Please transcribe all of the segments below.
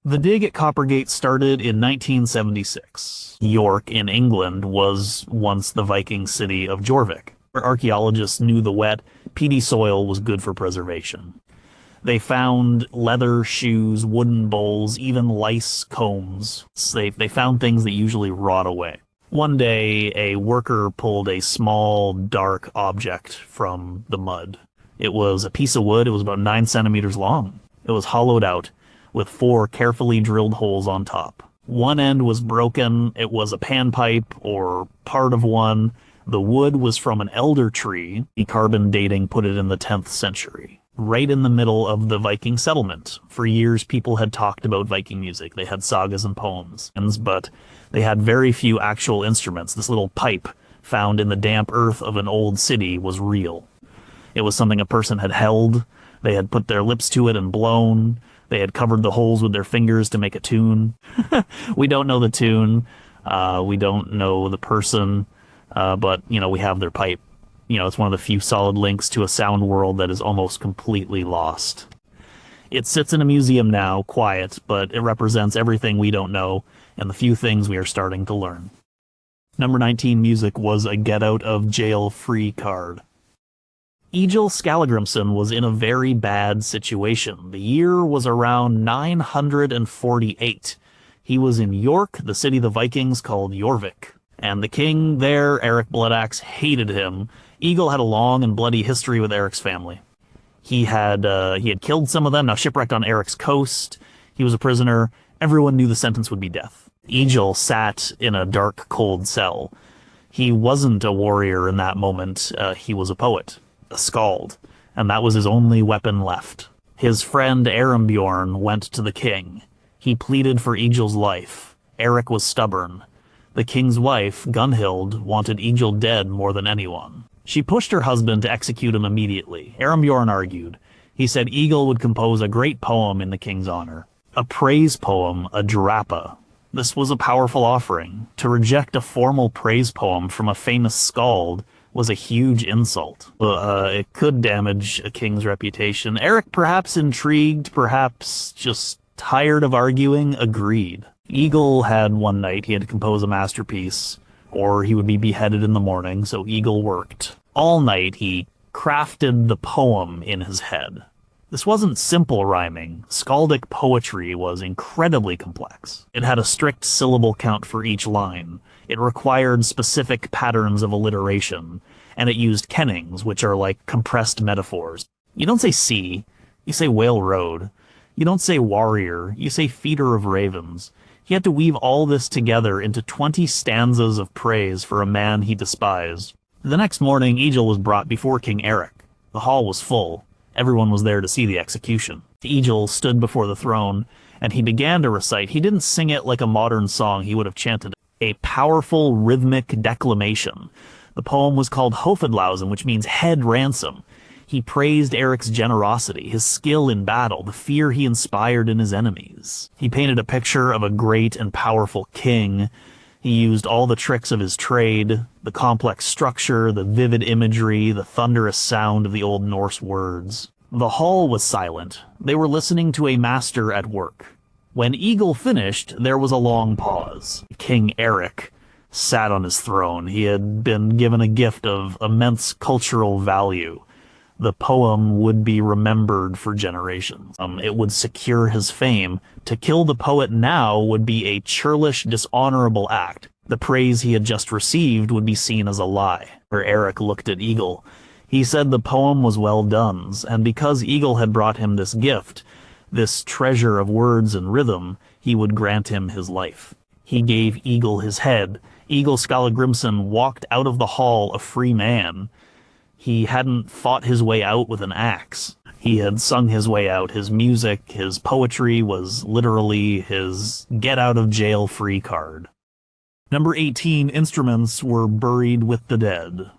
The dig at Coppergate started in 1976. York in England was once the Viking city of Jorvik, where archaeologists knew the wet, peaty soil was good for preservation. They found leather shoes, wooden bowls, even lice combs. They found things that usually rot away. One day, a worker pulled a small, dark object from the mud. It was a piece of wood. It was about 9 centimeters long. It was hollowed out, with 4 carefully drilled holes on top. One end was broken. It was a panpipe, or part of one. The wood was from an elder tree. The carbon dating put it in the 10th century, right in the middle of the Viking settlement. For years, people had talked about Viking music. They had sagas and poems, but they had very few actual instruments. This little pipe found in the damp earth of an old city was real. It was something a person had held. They had put their lips to it and blown. They had covered the holes with their fingers to make a tune. We don't know the tune. We don't know the person. But, we have their pipe. It's one of the few solid links to a sound world that is almost completely lost. It sits in a museum now, quiet, but it represents everything we don't know and the few things we are starting to learn. Number 19 music was a get out of jail free card. Egil Skallagrimsson was in a very bad situation. The year was around 948. He was in York, the city the Vikings called Jorvik. And the king there, Eric Bloodaxe, hated him. Egil had a long and bloody history with Eric's family. He had killed some of them, now shipwrecked on Eric's coast. He was a prisoner. Everyone knew the sentence would be death. Egil sat in a dark, cold cell. He wasn't a warrior in that moment. He was a poet, a skald, and that was his only weapon left. His friend Arembjorn went to the king. He pleaded for Egil's life. Eric was stubborn. The king's wife, Gunhild, wanted Egil dead more than anyone. She pushed her husband to execute him immediately. Arembjorn argued. He said Egil would compose a great poem in the king's honor. A praise poem, a drappa. This was a powerful offering. To reject a formal praise poem from a famous skald was a huge insult. It could damage a king's reputation. Eric, perhaps intrigued, perhaps just tired of arguing, agreed. Egil had one night he had to compose a masterpiece, or he would be beheaded in the morning, so Egil worked. All night he crafted the poem in his head. This wasn't simple rhyming. Skaldic poetry was incredibly complex. It had a strict syllable count for each line. It required specific patterns of alliteration, and it used kennings, which are like compressed metaphors. You don't say sea, you say whale road. You don't say warrior, you say feeder of ravens. He had to weave all this together into 20 stanzas of praise for a man he despised. The next morning, Egil was brought before King Eric. The hall was full. Everyone was there to see the execution. Egil stood before the throne, and he began to recite. He didn't sing it like a modern song he would have chanted. A powerful rhythmic declamation. The poem was called Hofudlausen, which means head ransom. He praised Eric's generosity, his skill in battle, the fear he inspired in his enemies. He painted a picture of a great and powerful king. He used all the tricks of his trade, the complex structure, the vivid imagery, the thunderous sound of the Old Norse words. The hall was silent. They were listening to a master at work. When Egil finished, there was a long pause. King Eric sat on his throne. He had been given a gift of immense cultural value. The poem would be remembered for generations. It would secure his fame. To kill the poet now would be a churlish, dishonorable act. The praise he had just received would be seen as a lie. Where Eric looked at Egil, he said the poem was well done, and because Egil had brought him this gift, this treasure of words and rhythm, he would grant him his life. He gave Egil his head. Egil Skallagrimsson walked out of the hall a free man. He hadn't fought his way out with an axe. He had sung his way out. His music, his poetry was literally his get-out-of-jail-free card. Number 18, instruments were buried with the dead.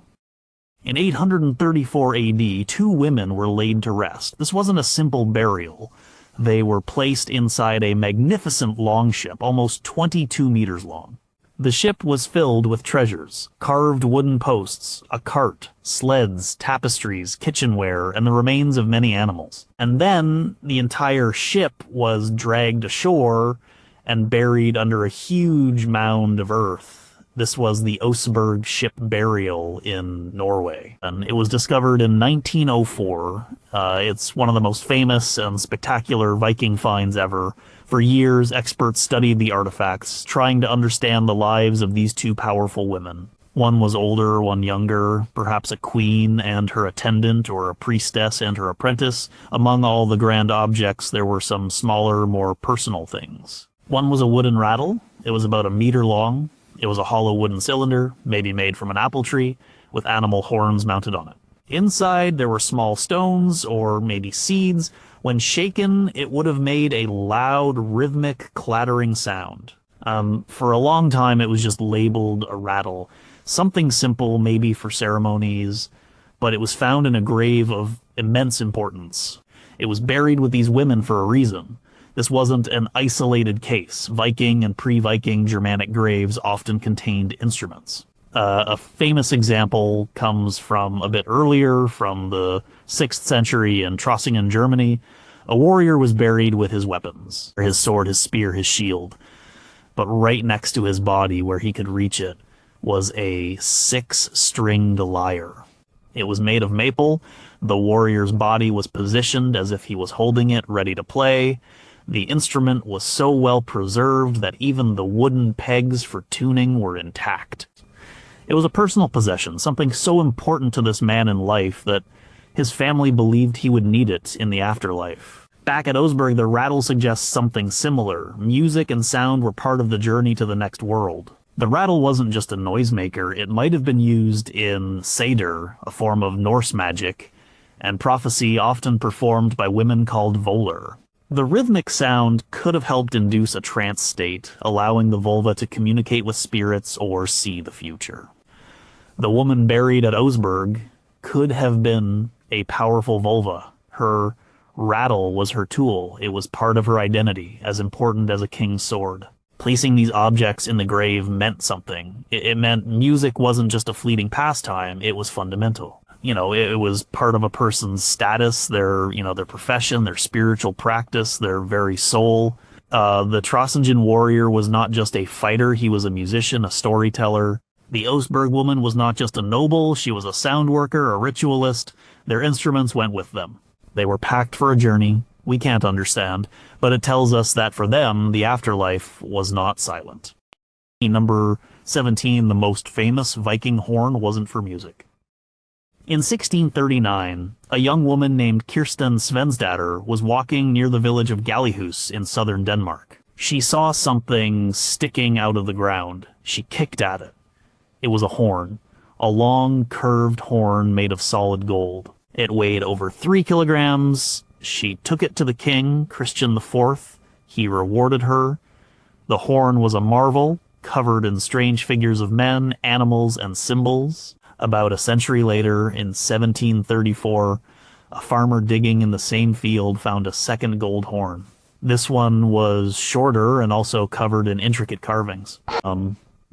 In 834 AD, 2 women were laid to rest. This wasn't a simple burial. They were placed inside a magnificent longship, almost 22 meters long. The ship was filled with treasures, carved wooden posts, a cart, sleds, tapestries, kitchenware, and the remains of many animals. And then the entire ship was dragged ashore and buried under a huge mound of earth. This was the Oseberg ship burial in Norway, and it was discovered in 1904. It's one of the most famous and spectacular Viking finds ever. For years, experts studied the artifacts, trying to understand the lives of these two powerful women. One was older, one younger, perhaps a queen and her attendant, or a priestess and her apprentice. Among all the grand objects, there were some smaller, more personal things. One was a wooden rattle. It was about a meter long. It was a hollow wooden cylinder, maybe made from an apple tree, with animal horns mounted on it. Inside, there were small stones, or maybe seeds. When shaken, it would have made a loud, rhythmic, clattering sound. For a long time, it was just labeled a rattle. Something simple, maybe for ceremonies, but it was found in a grave of immense importance. It was buried with these women for a reason. This wasn't an isolated case. Viking and pre-Viking Germanic graves often contained instruments. A famous example comes from a bit earlier, from the 6th century in Trossingen, Germany. A warrior was buried with his weapons, his sword, his spear, his shield. But right next to his body, where he could reach it, was a 6-stringed lyre. It was made of maple. The warrior's body was positioned as if he was holding it, ready to play. The instrument was so well preserved that even the wooden pegs for tuning were intact. It was a personal possession, something so important to this man in life that his family believed he would need it in the afterlife. Back at Oseberg, the rattle suggests something similar. Music and sound were part of the journey to the next world. The rattle wasn't just a noisemaker. It might have been used in seiðr, a form of Norse magic, and prophecy often performed by women called volar. The rhythmic sound could have helped induce a trance state, allowing the vulva to communicate with spirits or see the future. The woman buried at Oseberg could have been a powerful vulva. Her rattle was her tool. It was part of her identity, as important as a king's sword. Placing these objects in the grave meant something. It meant music wasn't just a fleeting pastime, it was fundamental. It was part of a person's status, their profession, their spiritual practice, their very soul. The Trossingen warrior was not just a fighter, he was a musician, a storyteller. The Oseberg woman was not just a noble, she was a sound worker, a ritualist. Their instruments went with them. They were packed for a journey we can't understand, but it tells us that for them, the afterlife was not silent. Number 17, the most famous Viking horn wasn't for music. In 1639, a young woman named Kirsten Svensdatter was walking near the village of Gallehus in southern Denmark. She saw something sticking out of the ground. She kicked at it. It was a horn, a long, curved horn made of solid gold. It weighed over 3 kilograms. She took it to the king, Christian IV. He rewarded her. The horn was a marvel, covered in strange figures of men, animals, and symbols. About a century later, in 1734, a farmer digging in the same field found a second gold horn. This one was shorter and also covered in intricate carvings.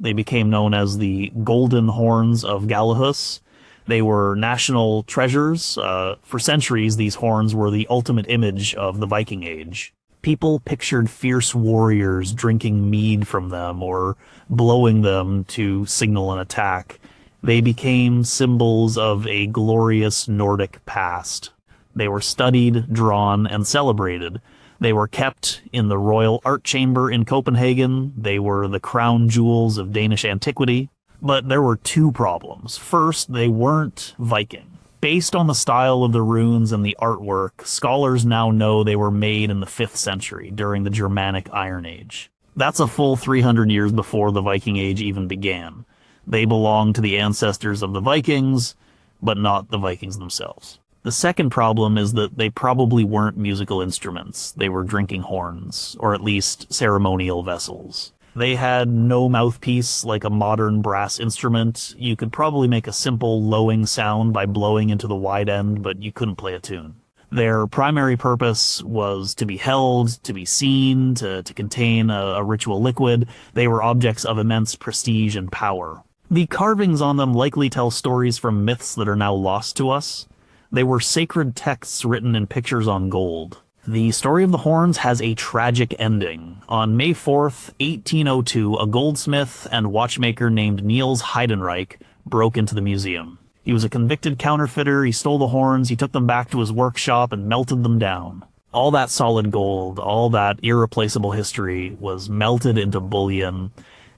They became known as the Golden Horns of Gallehus. They were national treasures. For centuries, these horns were the ultimate image of the Viking Age. People pictured fierce warriors drinking mead from them or blowing them to signal an attack. They became symbols of a glorious Nordic past. They were studied, drawn, and celebrated. They were kept in the Royal Art Chamber in Copenhagen. They were the crown jewels of Danish antiquity. But there were two problems. First, they weren't Viking. Based on the style of the runes and the artwork, scholars now know they were made in the 5th century, during the Germanic Iron Age. That's a full 300 years before the Viking Age even began. They belong to the ancestors of the Vikings, but not the Vikings themselves. The second problem is that they probably weren't musical instruments. They were drinking horns, or at least ceremonial vessels. They had no mouthpiece like a modern brass instrument. You could probably make a simple lowing sound by blowing into the wide end, but you couldn't play a tune. Their primary purpose was to be held, to be seen, to contain a ritual liquid. They were objects of immense prestige and power. The carvings on them likely tell stories from myths that are now lost to us. They were sacred texts written in pictures on gold. The story of the horns has a tragic ending. On May 4th, 1802, a goldsmith and watchmaker named Niels Heidenreich broke into the museum. He was a convicted counterfeiter, he stole the horns, he took them back to his workshop and melted them down. All that solid gold, all that irreplaceable history was melted into bullion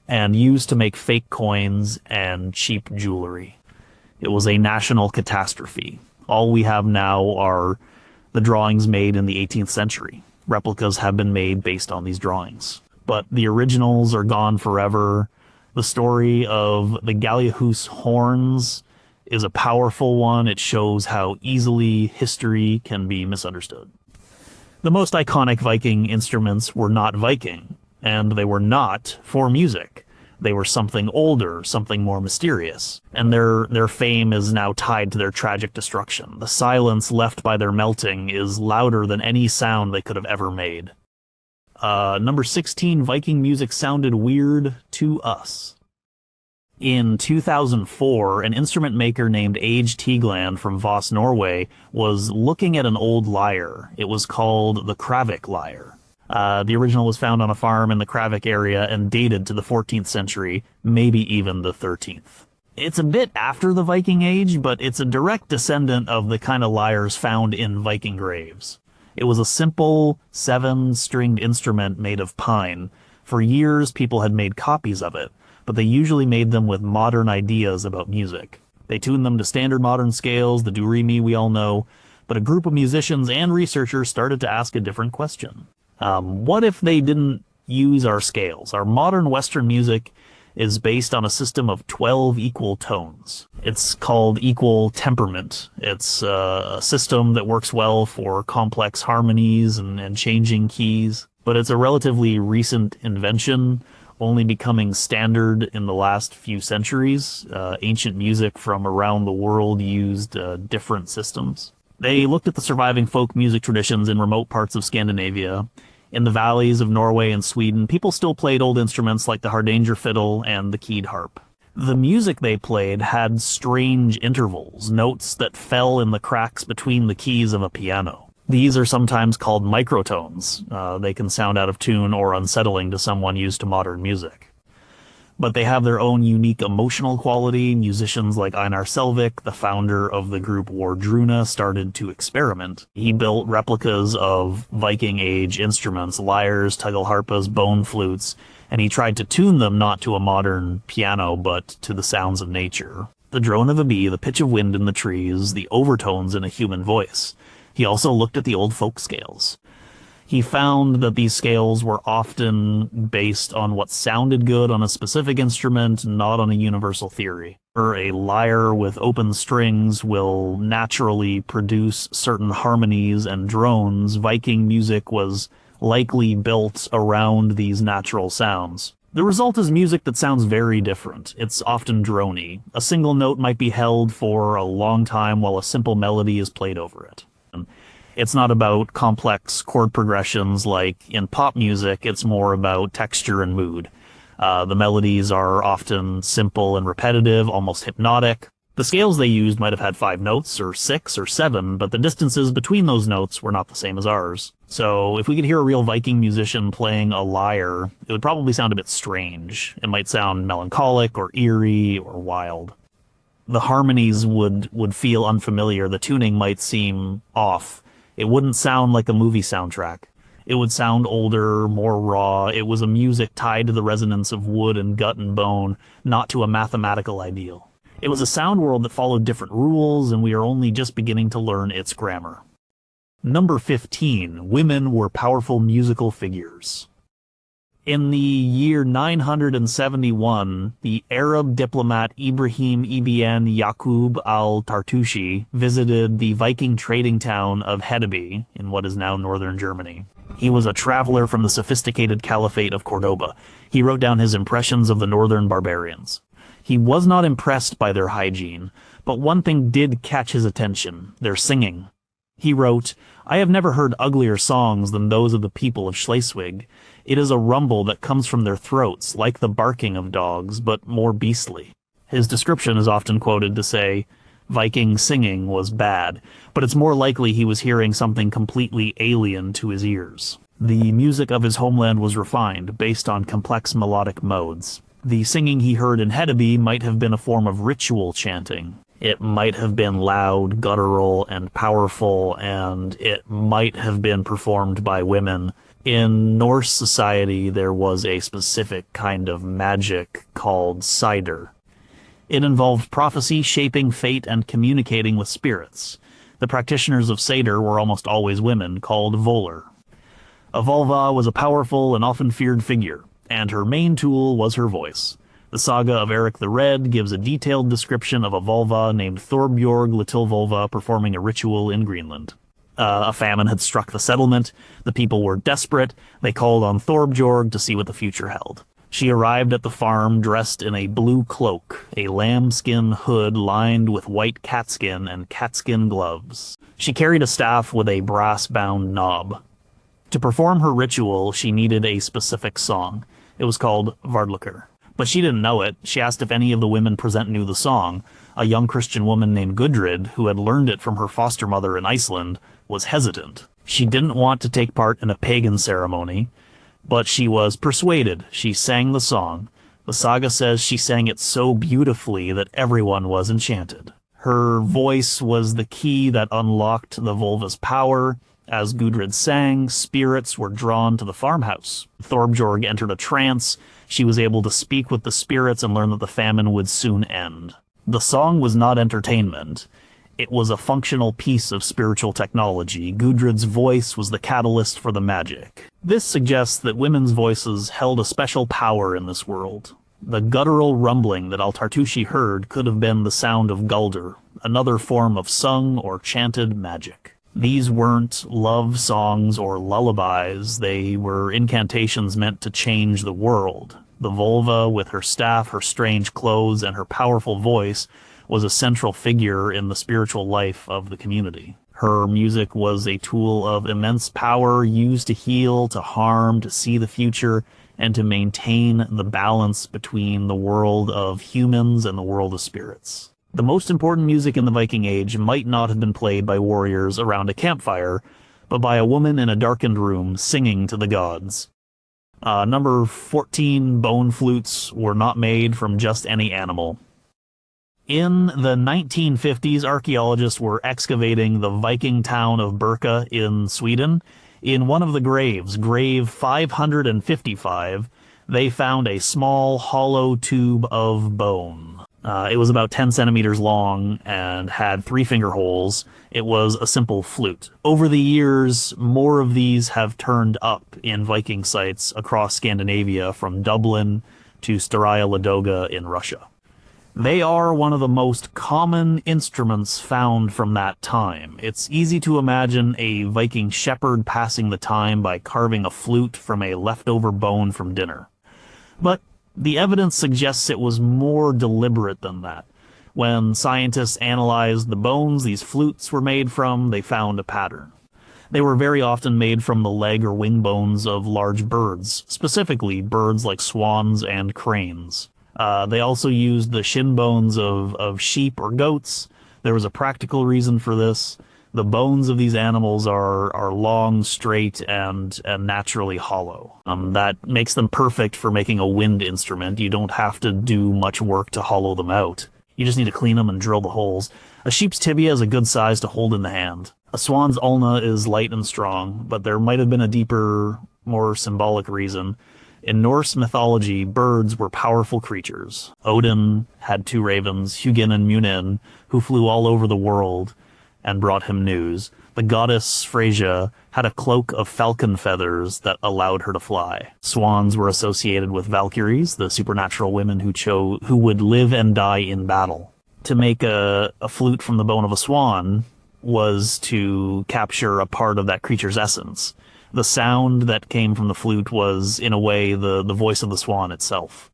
and used to make fake coins and cheap jewelry. It was a national catastrophe. All we have now are the drawings made in the 18th century. Replicas have been made based on these drawings. But the originals are gone forever. The story of the Gallehus horns is a powerful one. It shows how easily history can be misunderstood. The most iconic Viking instruments were not Viking, and they were not for music. They were something older, something more mysterious, and their fame is now tied to their tragic destruction. The silence left by their melting is louder than any sound they could have ever made. Number 16, Viking music sounded weird to us. In 2004, an instrument maker named Age Tigland from Voss, Norway, was looking at an old lyre. It was called the Kravik lyre. The original was found on a farm in the Kravik area and dated to the 14th century, maybe even the 13th. It's a bit after the Viking Age, but it's a direct descendant of the kind of lyres found in Viking graves. It was a simple, 7-stringed instrument made of pine. For years, people had made copies of it, but they usually made them with modern ideas about music. They tuned them to standard modern scales, the do-re-mi we all know, but a group of musicians and researchers started to ask a different question. What if they didn't use our scales? Our modern Western music is based on a system of 12 equal tones. It's called equal temperament. It's a system that works well for complex harmonies and changing keys, but it's a relatively recent invention, only becoming standard in the last few centuries. Ancient music from around the world used different systems. They looked at the surviving folk music traditions in remote parts of Scandinavia. In the valleys of Norway and Sweden, people still played old instruments like the Hardanger fiddle and the keyed harp. The music they played had strange intervals, notes that fell in the cracks between the keys of a piano. These are sometimes called microtones. They can sound out of tune or unsettling to someone used to modern music. But they have their own unique emotional quality. Musicians like Einar Selvik, the founder of the group Wardruna, started to experiment. He built replicas of Viking Age instruments, lyres, tugelharpas, bone flutes, and he tried to tune them not to a modern piano, but to the sounds of nature. The drone of a bee, the pitch of wind in the trees, the overtones in a human voice. He also looked at the old folk scales. He found that these scales were often based on what sounded good on a specific instrument, not on a universal theory. A lyre with open strings will naturally produce certain harmonies and drones. Viking music was likely built around these natural sounds. The result is music that sounds very different. It's often drony. A single note might be held for a long time while a simple melody is played over it. It's not about complex chord progressions like in pop music, it's more about texture and mood. The melodies are often simple and repetitive, almost hypnotic. The scales they used might have had 5 notes, or 6, or 7, but the distances between those notes were not the same as ours. So if we could hear a real Viking musician playing a lyre, it would probably sound a bit strange. It might sound melancholic, or eerie, or wild. The harmonies would feel unfamiliar, the tuning might seem off. It wouldn't sound like a movie soundtrack. It would sound older, more raw. It was a music tied to the resonance of wood and gut and bone, not to a mathematical ideal. It was a sound world that followed different rules, and we are only just beginning to learn its grammar. Number 15. Women were powerful musical figures. In the year 971, the Arab diplomat Ibrahim ibn Yaqub al-Tartushi visited the Viking trading town of Hedeby in what is now northern Germany. He was a traveler from the sophisticated caliphate of Cordoba. He wrote down his impressions of the northern barbarians. He was not impressed by their hygiene, but one thing did catch his attention: their singing. He wrote, "I have never heard uglier songs than those of the people of Schleswig. It is a rumble that comes from their throats, like the barking of dogs, but more beastly." His description is often quoted to say, Viking singing was bad, but it's more likely he was hearing something completely alien to his ears. The music of his homeland was refined, based on complex melodic modes. The singing he heard in Hedeby might have been a form of ritual chanting. It might have been loud, guttural, and powerful, and it might have been performed by women. In Norse society, there was a specific kind of magic called seiðr. It involved prophecy, shaping fate, and communicating with spirits. The practitioners of seiðr were almost always women, called volur. A volva was a powerful and often feared figure, and her main tool was her voice. The saga of Eric the Red gives a detailed description of a volva named Thorbjorg Litilvolva performing a ritual in Greenland. A famine had struck the settlement. The people were desperate. They called on Thorbjorg to see what the future held. She arrived at the farm dressed in a blue cloak, a lambskin hood lined with white catskin and catskin gloves. She carried a staff with a brass-bound knob. To perform her ritual, she needed a specific song. It was called Vardlukker. But she didn't know it. She asked if any of the women present knew the song. A young Christian woman named Gudrid, who had learned it from her foster mother in Iceland, was hesitant. She didn't want to take part in a pagan ceremony, but she was persuaded. She sang the song. The saga says she sang it so beautifully that everyone was enchanted. Her voice was the key that unlocked the Volva's power. As Gudrid sang, spirits were drawn to the farmhouse. Thorbjorg entered a trance. She was able to speak with the spirits and learn that the famine would soon end. The song was not entertainment. It was a functional piece of spiritual technology. Gudrid's voice was the catalyst for the magic. This suggests that women's voices held a special power in this world. The guttural rumbling that Altartushi heard could have been the sound of Guldur, another form of sung or chanted magic. These weren't love songs or lullabies. They were incantations meant to change the world. The Volva, with her staff, her strange clothes, and her powerful voice, was a central figure in the spiritual life of the community. Her music was a tool of immense power, used to heal, to harm, to see the future, and to maintain the balance between the world of humans and the world of spirits. The most important music in the Viking Age might not have been played by warriors around a campfire, but by a woman in a darkened room singing to the gods. Number 14 bone flutes were not made from just any animal. In the 1950s, archaeologists were excavating the Viking town of Birka in Sweden. In one of the graves, grave 555, they found a small hollow tube of bone. It was about 10 centimeters long and had 3 finger holes. It was a simple flute. Over the years, more of these have turned up in Viking sites across Scandinavia, from Dublin to Staraya Ladoga in Russia. They are one of the most common instruments found from that time. It's easy to imagine a Viking shepherd passing the time by carving a flute from a leftover bone from dinner. But the evidence suggests it was more deliberate than that. When scientists analyzed the bones these flutes were made from, they found a pattern. They were very often made from the leg or wing bones of large birds, specifically birds like swans and cranes. They also used the shin bones of sheep or goats. There was a practical reason for this. The bones of these animals are long, straight, and naturally hollow. That makes them perfect for making a wind instrument. You don't have to do much work to hollow them out. You just need to clean them and drill the holes. A sheep's tibia is a good size to hold in the hand. A swan's ulna is light and strong, but there might have been a deeper, more symbolic reason. In Norse mythology, birds were powerful creatures. Odin had 2 ravens, Hugin and Munin, who flew all over the world and brought him news. The goddess Freyja had a cloak of falcon feathers that allowed her to fly. Swans were associated with Valkyries, the supernatural women who would live and die in battle. To make a flute from the bone of a swan was to capture a part of that creature's essence. The sound that came from the flute was, in a way, the voice of the swan itself.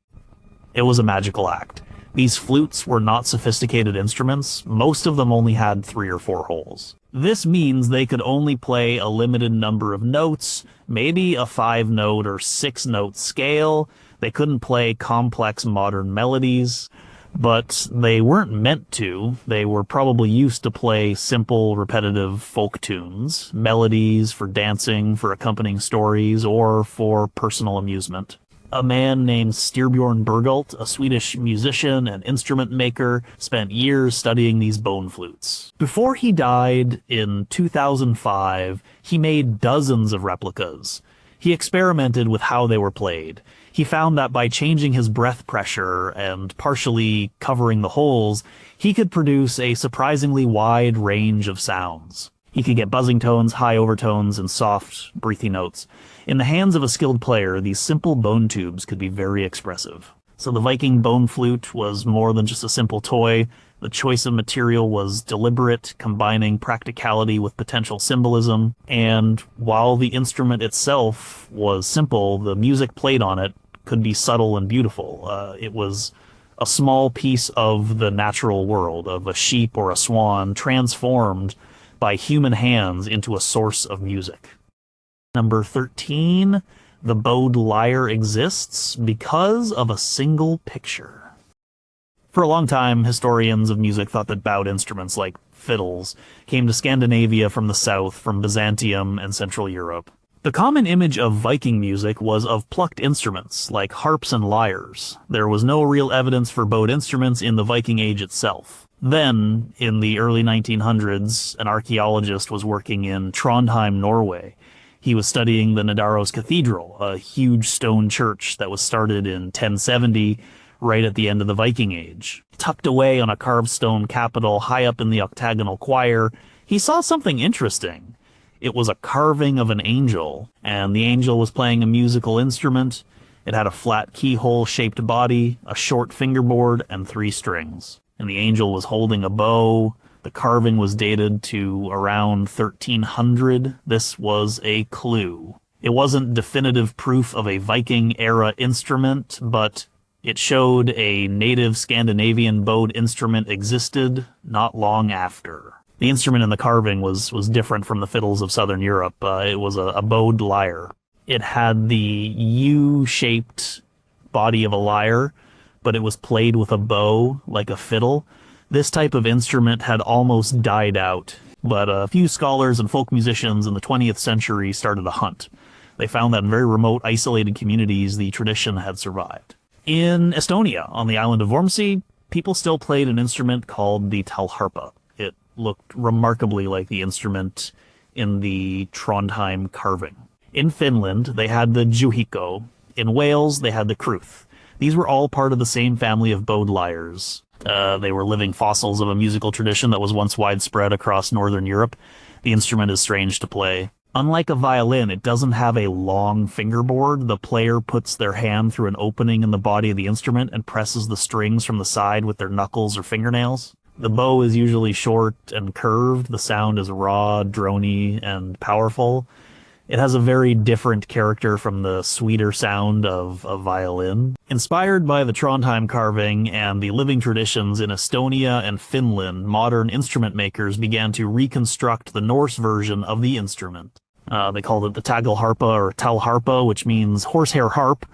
It was a magical act. These flutes were not sophisticated instruments. Most of them only had 3 or 4 holes. This means they could only play a limited number of notes, maybe a 5-note or 6-note scale. They couldn't play complex modern melodies, but they weren't meant to. They were probably used to play simple, repetitive folk tunes, melodies for dancing, for accompanying stories, or for personal amusement. A man named Styrbjorn Bergult, a Swedish musician and instrument maker, spent years studying these bone flutes. Before he died in 2005, he made dozens of replicas. He experimented with how they were played. He found that by changing his breath pressure and partially covering the holes, he could produce a surprisingly wide range of sounds. He could get buzzing tones, high overtones, and soft, breathy notes. In the hands of a skilled player, these simple bone tubes could be very expressive. So the Viking bone flute was more than just a simple toy. The choice of material was deliberate, combining practicality with potential symbolism. And while the instrument itself was simple, the music played on it could be subtle and beautiful. It was a small piece of the natural world, of a sheep or a swan, transformed by human hands into a source of music. Number 13, the bowed lyre exists because of a single picture. For a long time, historians of music thought that bowed instruments like fiddles came to Scandinavia from the south, from Byzantium and Central Europe. The common image of Viking music was of plucked instruments, like harps and lyres. There was no real evidence for bowed instruments in the Viking Age itself. Then, in the early 1900s, an archaeologist was working in Trondheim, Norway. He was studying the Nidaros Cathedral, a huge stone church that was started in 1070, right at the end of the Viking Age. Tucked away on a carved stone capital high up in the octagonal choir, he saw something interesting. It was a carving of an angel, and the angel was playing a musical instrument. It had a flat keyhole-shaped body, a short fingerboard, and 3 strings. And the angel was holding a bow. The carving was dated to around 1300. This was a clue. It wasn't definitive proof of a Viking-era instrument, but it showed a native Scandinavian bowed instrument existed not long after. The instrument in the carving was different from the fiddles of southern Europe. It was a bowed lyre. It had the U-shaped body of a lyre, but it was played with a bow, like a fiddle. This type of instrument had almost died out, but a few scholars and folk musicians in the 20th century started a hunt. They found that in very remote, isolated communities, the tradition had survived. In Estonia, on the island of Vormsi, people still played an instrument called the talharpa. It looked remarkably like the instrument in the Trondheim carving. In Finland, they had the juhiko. In Wales, they had the kruth. These were all part of the same family of bowed lyres. They were living fossils of a musical tradition that was once widespread across northern Europe. The instrument is strange to play. Unlike a violin, it doesn't have a long fingerboard. The player puts their hand through an opening in the body of the instrument and presses the strings from the side with their knuckles or fingernails. The bow is usually short and curved. The sound is raw, drony, and powerful. It has a very different character from the sweeter sound of a violin. Inspired by the Trondheim carving and the living traditions in Estonia and Finland, modern instrument makers began to reconstruct the Norse version of the instrument. They called it the tagelharpa or talharpa, which means horsehair harp,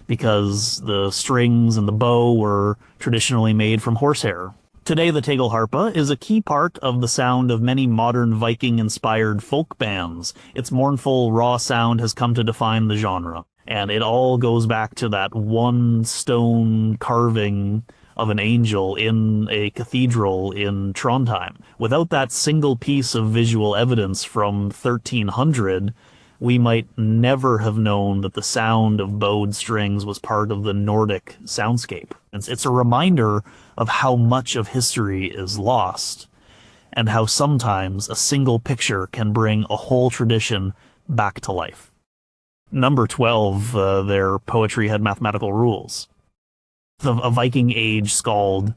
because the strings and the bow were traditionally made from horsehair. Today, the tagelharpa is a key part of the sound of many modern Viking-inspired folk bands. Its mournful, raw sound has come to define the genre, and it all goes back to that one stone carving of an angel in a cathedral in Trondheim. Without that single piece of visual evidence from 1300, we might never have known that the sound of bowed strings was part of the Nordic soundscape. It's a reminder of how much of history is lost, and how sometimes a single picture can bring a whole tradition back to life. Number 12, their poetry had mathematical rules. A Viking Age skald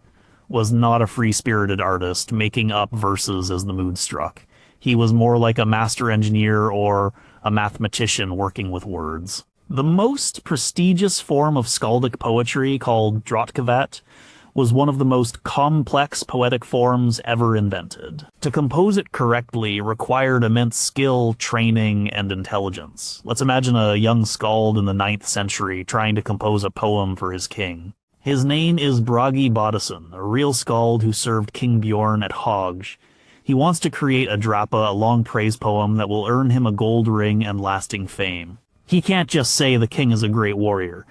was not a free-spirited artist making up verses as the mood struck. He was more like a master engineer or a mathematician working with words. The most prestigious form of skaldic poetry, called drottkavat, was one of the most complex poetic forms ever invented. To compose it correctly required immense skill, training, and intelligence. Let's imagine a young skald in the 9th century trying to compose a poem for his king. His name is Bragi Boddason, a real skald who served King Bjorn at Hogg. He wants to create a drapa, a long praise poem that will earn him a gold ring and lasting fame. He can't just say the king is a great warrior.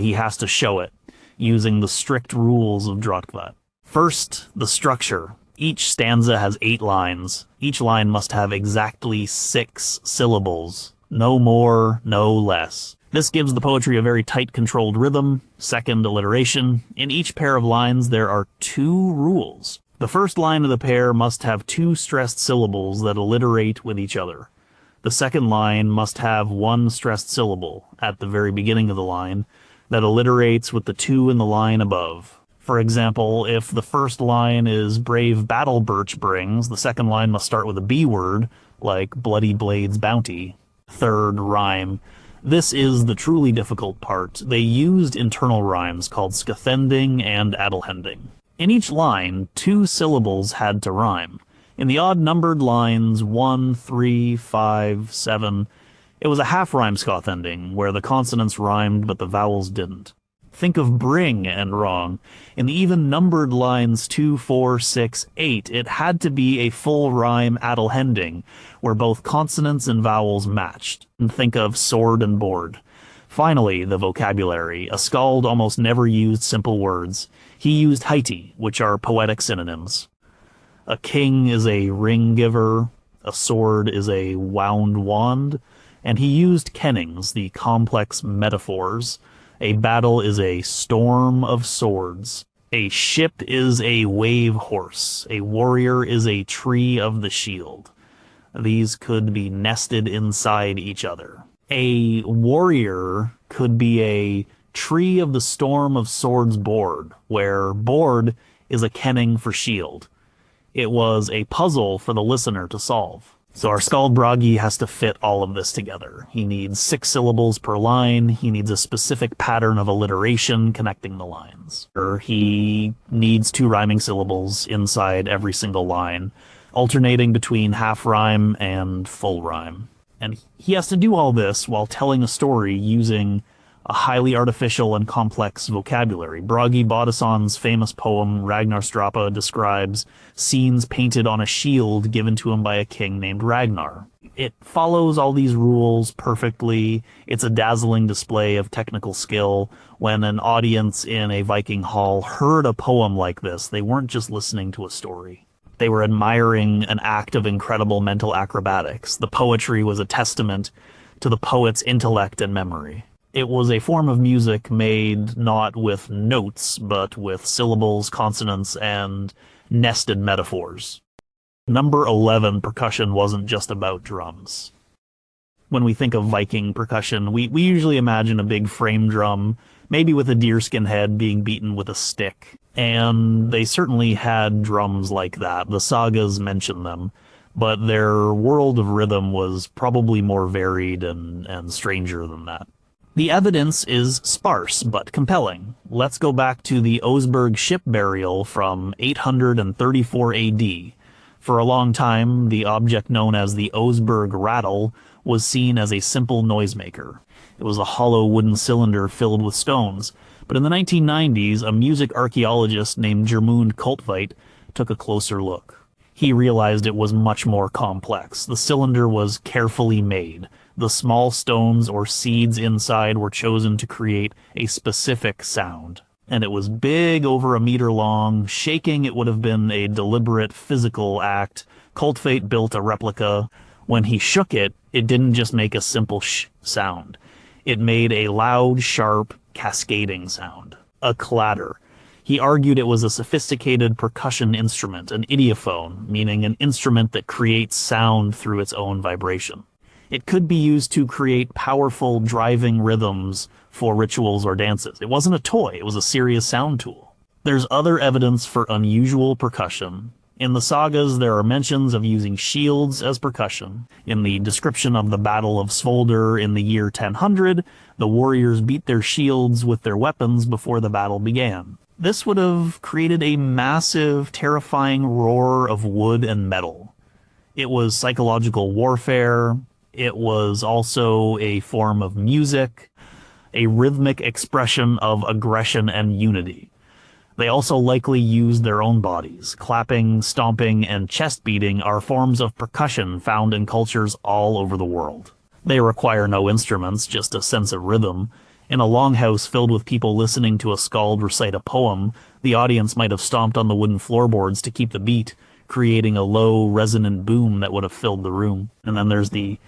He has to show it, using the strict rules of Drottvad. First, the structure. Each stanza has 8 lines. Each line must have exactly 6 syllables. No more, no less. This gives the poetry a very tight controlled rhythm. Second, alliteration. In each pair of lines there are 2 rules. The first line of the pair must have 2 stressed syllables that alliterate with each other. The second line must have 1 stressed syllable at the very beginning of the line that alliterates with the 2 in the line above. For example, if the first line is brave battle birch brings, the second line must start with a B word, like bloody blades bounty. Third, rhyme. This is the truly difficult part. They used internal rhymes called skathending and adelhending. In each line, 2 syllables had to rhyme. In the odd-numbered lines 1, 3, 5, 7, it was a half-rhyme skathending, where the consonants rhymed but the vowels didn't. Think of bring and wrong. In the even-numbered lines 2, 4, 6, 8, it had to be a full-rhyme adelhending, where both consonants and vowels matched. And think of sword and board. Finally, the vocabulary. A skald almost never used simple words. He used heiti, which are poetic synonyms. A king is a ring giver, a sword is a wound wand, and he used kennings, the complex metaphors. A battle is a storm of swords. A ship is a wave horse. A warrior is a tree of the shield. These could be nested inside each other. A warrior could be a tree of the storm of swords board, where board is a kenning for shield. It was a puzzle for the listener to solve. So our skald Bragi has to fit all of this together. He needs 6 syllables per line. He needs a specific pattern of alliteration connecting the lines. He needs 2 rhyming syllables inside every single line, alternating between half rhyme and full rhyme. And he has to do all this while telling a story using a highly artificial and complex vocabulary. Bragi Boddason's famous poem Ragnarstrapa describes scenes painted on a shield given to him by a king named Ragnar. It follows all these rules perfectly. It's a dazzling display of technical skill. When an audience in a Viking hall heard a poem like this, they weren't just listening to a story. They were admiring an act of incredible mental acrobatics. The poetry was a testament to the poet's intellect and memory. It was a form of music made not with notes, but with syllables, consonants, and nested metaphors. Number 11, percussion wasn't just about drums. When we think of Viking percussion, we usually imagine a big frame drum, maybe with a deerskin head being beaten with a stick. And they certainly had drums like that. The sagas mention them, but their world of rhythm was probably more varied and stranger than that. The evidence is sparse but compelling. Let's go back to the Oseberg ship burial from 834 AD. For a long time, the object known as the Oseberg rattle was seen as a simple noisemaker. It was a hollow wooden cylinder filled with stones. But in the 1990s, a music archaeologist named Gjermund Koltveit took a closer look. He realized it was much more complex. The cylinder was carefully made. The small stones or seeds inside were chosen to create a specific sound. And it was big, over a meter long. Shaking it would have been a deliberate physical act. Koltveit built a replica. When he shook it, it didn't just make a simple sh sound. It made a loud, sharp, cascading sound. A clatter. He argued it was a sophisticated percussion instrument, an idiophone, meaning an instrument that creates sound through its own vibration. It could be used to create powerful, driving rhythms for rituals or dances. It wasn't a toy, it was a serious sound tool. There's other evidence for unusual percussion. In the sagas, there are mentions of using shields as percussion. In the description of the Battle of Svolder in the year 1000, the warriors beat their shields with their weapons before the battle began. This would have created a massive, terrifying roar of wood and metal. It was psychological warfare. It was also a form of music, a rhythmic expression of aggression and unity. They also likely used their own bodies. Clapping, stomping, and chest beating are forms of percussion found in cultures all over the world. They require no instruments, just a sense of rhythm. In a longhouse filled with people listening to a skald recite a poem, the audience might have stomped on the wooden floorboards to keep the beat, creating a low, resonant boom that would have filled the room. And then there's the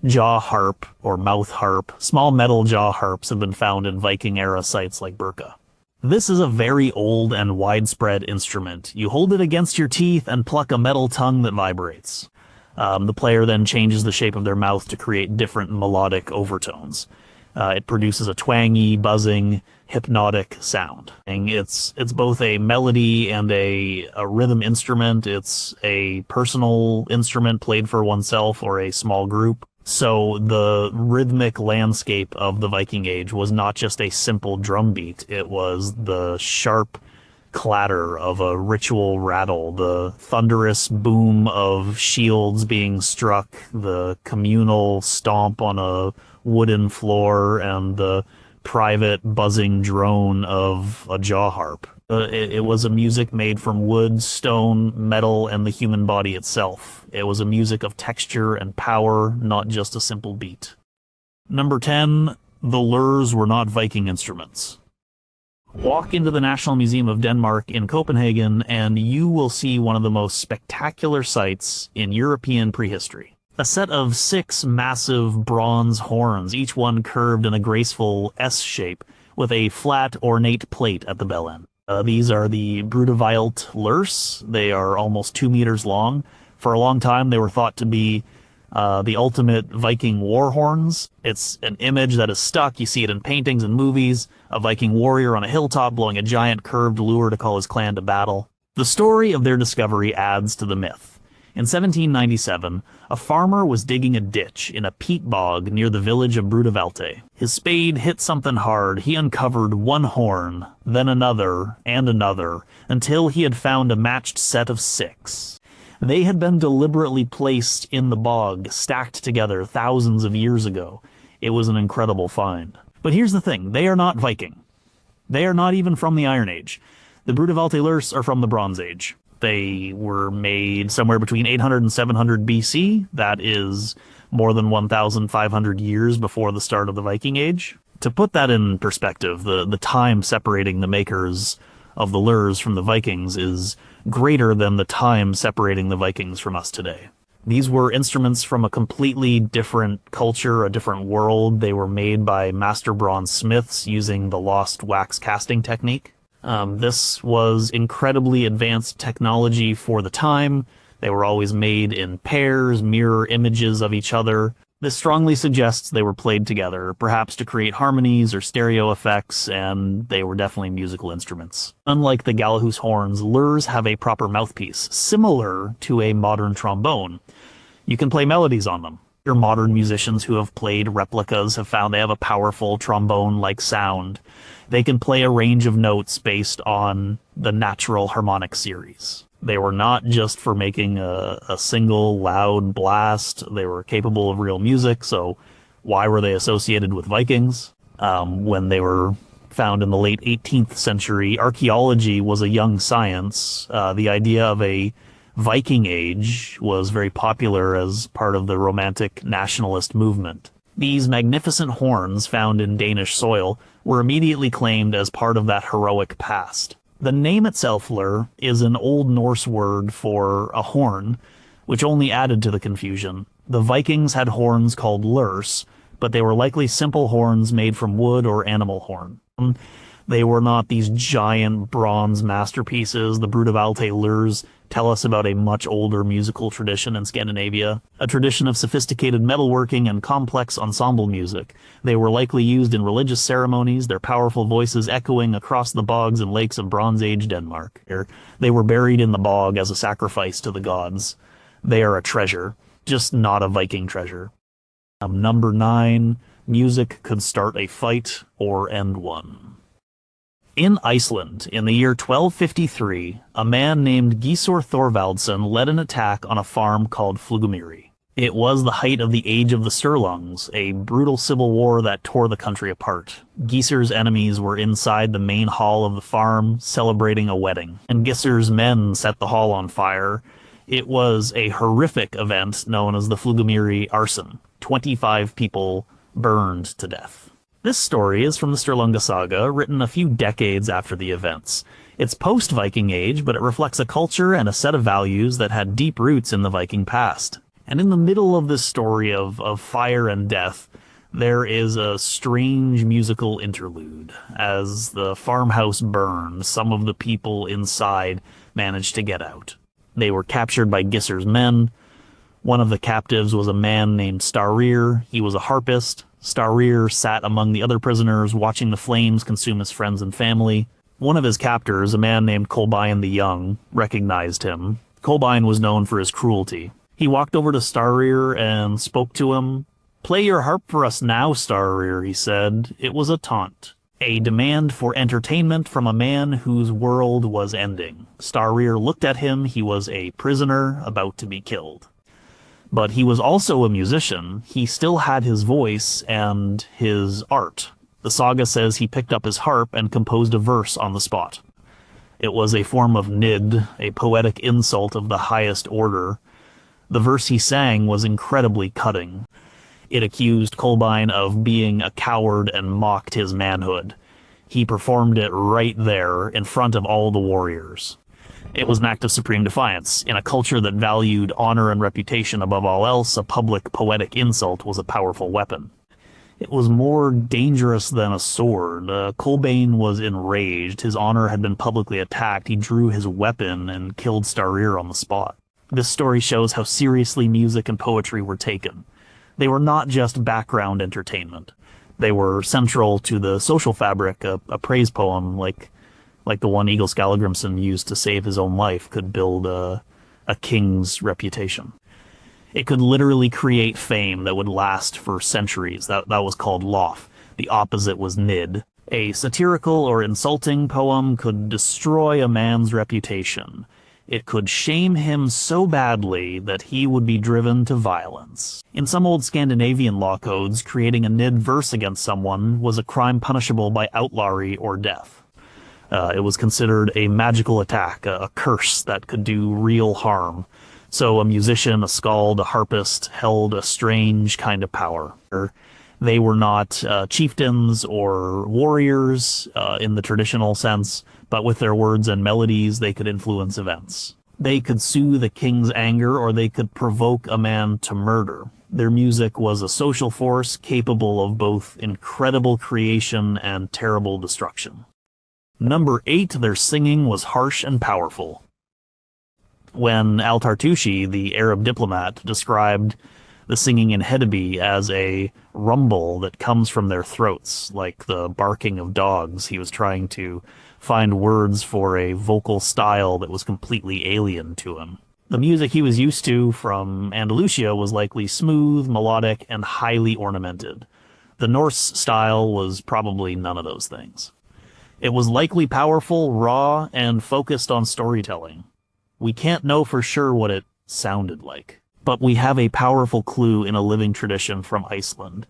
jaw harp or mouth harp. Small metal jaw harps have been found in Viking-era sites like Birka. This is a very old and widespread instrument. You hold it against your teeth and pluck a metal tongue that vibrates. The player then changes the shape of their mouth to create different melodic overtones. It produces a twangy, buzzing, hypnotic sound. And it's both a melody and a rhythm instrument. It's a personal instrument played for oneself or a small group. So the rhythmic landscape of the Viking Age was not just a simple drum beat. It was the sharp clatter of a ritual rattle, the thunderous boom of shields being struck, the communal stomp on a wooden floor, and the private buzzing drone of a jaw harp. It was a music made from wood, stone, metal, and the human body itself. It was a music of texture and power, not just a simple beat. Number 10, the lurs were not Viking instruments. Walk into the National Museum of Denmark in Copenhagen, and you will see one of the most spectacular sights in European prehistory. A set of 6 massive bronze horns, each one curved in a graceful S shape, with a flat, ornate plate at the bell end. These are the Brudewilt lurs. They are almost 2 meters long. For a long time, they were thought to be the ultimate Viking war horns. It's an image that is stuck. You see it in paintings and movies. A Viking warrior on a hilltop blowing a giant curved lure to call his clan to battle. The story of their discovery adds to the myth. In 1797, a farmer was digging a ditch in a peat bog near the village of Brudewilte. His spade hit something hard. He uncovered one horn, then another, and another, until he had found a matched set of 6. They had been deliberately placed in the bog, stacked together thousands of years ago. It was an incredible find. But here's the thing, they are not Viking. They are not even from the Iron Age. The Brudewilte lurs are from the Bronze Age. They were made somewhere between 800 and 700 BC. That is more than 1,500 years before the start of the Viking Age. To put that in perspective, the time separating the makers of the lurs from the Vikings is greater than the time separating the Vikings from us today. These were instruments from a completely different culture, a different world. They were made by master bronze smiths using the lost wax casting technique. This was incredibly advanced technology for the time. They were always made in pairs, mirror images of each other. This strongly suggests they were played together, perhaps to create harmonies or stereo effects, and they were definitely musical instruments. Unlike the Gallehus horns, lurs have a proper mouthpiece, similar to a modern trombone. You can play melodies on them. Your modern musicians who have played replicas have found they have a powerful trombone-like sound. They can play a range of notes based on the natural harmonic series. They were not just for making a single loud blast. They were capable of real music, so why were they associated with Vikings? When they were found in the late 18th century, archaeology was a young science. The idea of a Viking Age was very popular as part of the Romantic nationalist movement. These magnificent horns found in Danish soil were immediately claimed as part of that heroic past. The name itself, lur, is an Old Norse word for a horn, which only added to the confusion. The Vikings had horns called lurs, but they were likely simple horns made from wood or animal horn. They were not these giant bronze masterpieces. The Brudewilte lurs tell us about a much older musical tradition in Scandinavia, a tradition of sophisticated metalworking and complex ensemble music. They were likely used in religious ceremonies, their powerful voices echoing across the bogs and lakes of Bronze Age Denmark. They were buried in the bog as a sacrifice to the gods. They are a treasure, just not a Viking treasure. Number 9, music could start a fight or end one. In Iceland, in the year 1253, a man named Gissur Thorvaldsson led an attack on a farm called Flugumýri. It was the height of the Age of the Sturlungs, a brutal civil war that tore the country apart. Gissur's enemies were inside the main hall of the farm, celebrating a wedding, and Gissur's men set the hall on fire. It was a horrific event known as the Flugumýri arson. 25 people burned to death. This story is from the Sturlunga saga, written a few decades after the events. It's post-Viking age, but it reflects a culture and a set of values that had deep roots in the Viking past. And in the middle of this story of fire and death, there is a strange musical interlude. As the farmhouse burned, some of the people inside managed to get out. They were captured by Gissur's men. One of the captives was a man named Starir. He was a harpist. Starir sat among the other prisoners, watching the flames consume his friends and family. One of his captors, a man named Kolbein the Young, recognized him. Kolbein was known for his cruelty. He walked over to Starir and spoke to him. "Play your harp for us now, Starir," he said. It was a taunt, a demand for entertainment from a man whose world was ending. Starir looked at him. He was a prisoner about to be killed. But he was also a musician. He still had his voice and his art. The saga says he picked up his harp and composed a verse on the spot. It was a form of nid, a poetic insult of the highest order. The verse he sang was incredibly cutting. It accused Kolbein of being a coward and mocked his manhood. He performed it right there in front of all the warriors. It was an act of supreme defiance. In a culture that valued honor and reputation above all else, a public poetic insult was a powerful weapon. It was more dangerous than a sword. Kolbein was enraged. His honor had been publicly attacked. He drew his weapon and killed Starir on the spot. This story shows how seriously music and poetry were taken. They were not just background entertainment. They were central to the social fabric. A praise poem like the one Egil Skallagrimsson used to save his own life could build a king's reputation. It could literally create fame that would last for centuries. That was called lof. The opposite was nid. A satirical or insulting poem could destroy a man's reputation. It could shame him so badly that he would be driven to violence. In some old Scandinavian law codes, creating a nid verse against someone was a crime punishable by outlawry or death. It was considered a magical attack, a curse that could do real harm. So a musician, a skald, a harpist held a strange kind of power. They were not chieftains or warriors in the traditional sense, but with their words and melodies, they could influence events. They could soothe a king's anger, or they could provoke a man to murder. Their music was a social force capable of both incredible creation and terrible destruction. Number 8, their singing was harsh and powerful. When Al-Tartushi, the Arab diplomat, described the singing in Hedeby as a rumble that comes from their throats, like the barking of dogs, he was trying to find words for a vocal style that was completely alien to him. The music he was used to from Andalusia was likely smooth, melodic, and highly ornamented. The Norse style was probably none of those things. It was likely powerful, raw, and focused on storytelling. We can't know for sure what it sounded like, but we have a powerful clue in a living tradition from Iceland.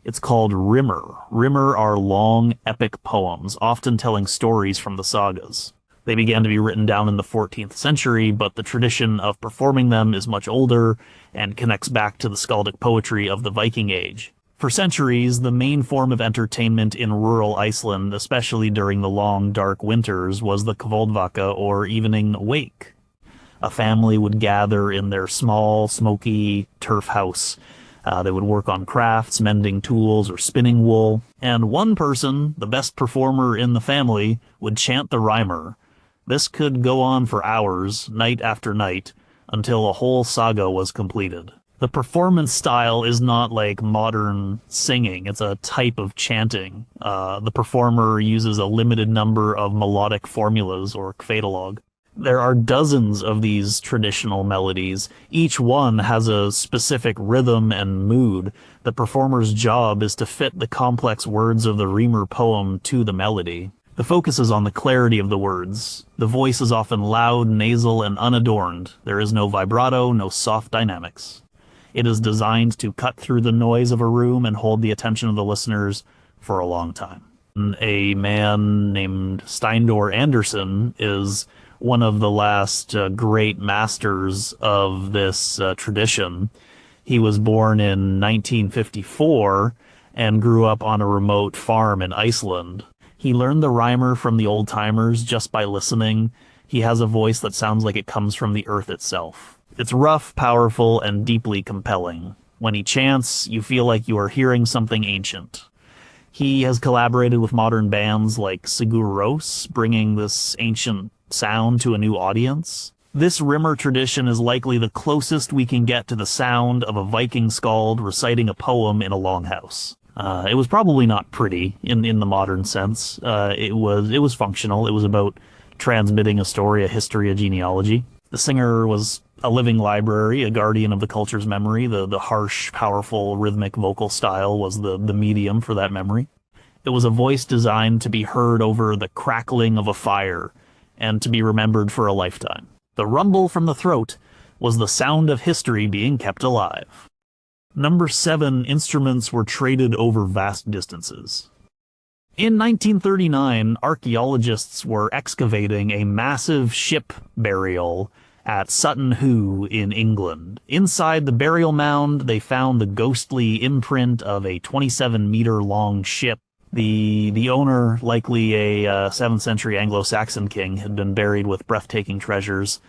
It's called rimmer. Rimmer are long, epic poems, often telling stories from the sagas. They began to be written down in the 14th century, but the tradition of performing them is much older and connects back to the skaldic poetry of the Viking Age. For centuries, the main form of entertainment in rural Iceland, especially during the long, dark winters, was the kvöldvaka, or evening wake. A family would gather in their small, smoky turf house. They would work on crafts, mending tools, or spinning wool. And one person, the best performer in the family, would chant the rhymer. This could go on for hours, night after night, until a whole saga was completed. The performance style is not like modern singing. It's a type of chanting. The performer uses a limited number of melodic formulas, or kveðalog. There are dozens of these traditional melodies. Each one has a specific rhythm and mood. The performer's job is to fit the complex words of the Rimur poem to the melody. The focus is on the clarity of the words. The voice is often loud, nasal, and unadorned. There is no vibrato, no soft dynamics. It is designed to cut through the noise of a room and hold the attention of the listeners for a long time. A man named Steindor Anderson is one of the last great masters of this tradition. He was born in 1954 and grew up on a remote farm in Iceland. He learned the rhymer from the old-timers just by listening. He has a voice that sounds like it comes from the earth itself. It's rough, powerful, and deeply compelling. When he chants, you feel like you are hearing something ancient. He has collaborated with modern bands like Sigur Rós, bringing this ancient sound to a new audience. This rimmer tradition is likely the closest we can get to the sound of a Viking skald reciting a poem in a longhouse. It was probably not pretty in the modern sense. It was functional. It was about transmitting a story, a history, a genealogy. The singer was a living library, a guardian of the culture's memory. The harsh, powerful, rhythmic vocal style was the medium for that memory. It was a voice designed to be heard over the crackling of a fire and to be remembered for a lifetime. The rumble from the throat was the sound of history being kept alive. Number 7, instruments were traded over vast distances. In 1939, archaeologists were excavating a massive ship burial at Sutton Hoo in England. Inside the burial mound, they found the ghostly imprint of a 27-meter-long ship. The owner, likely a 7th century Anglo-Saxon king, had been buried with breathtaking treasures.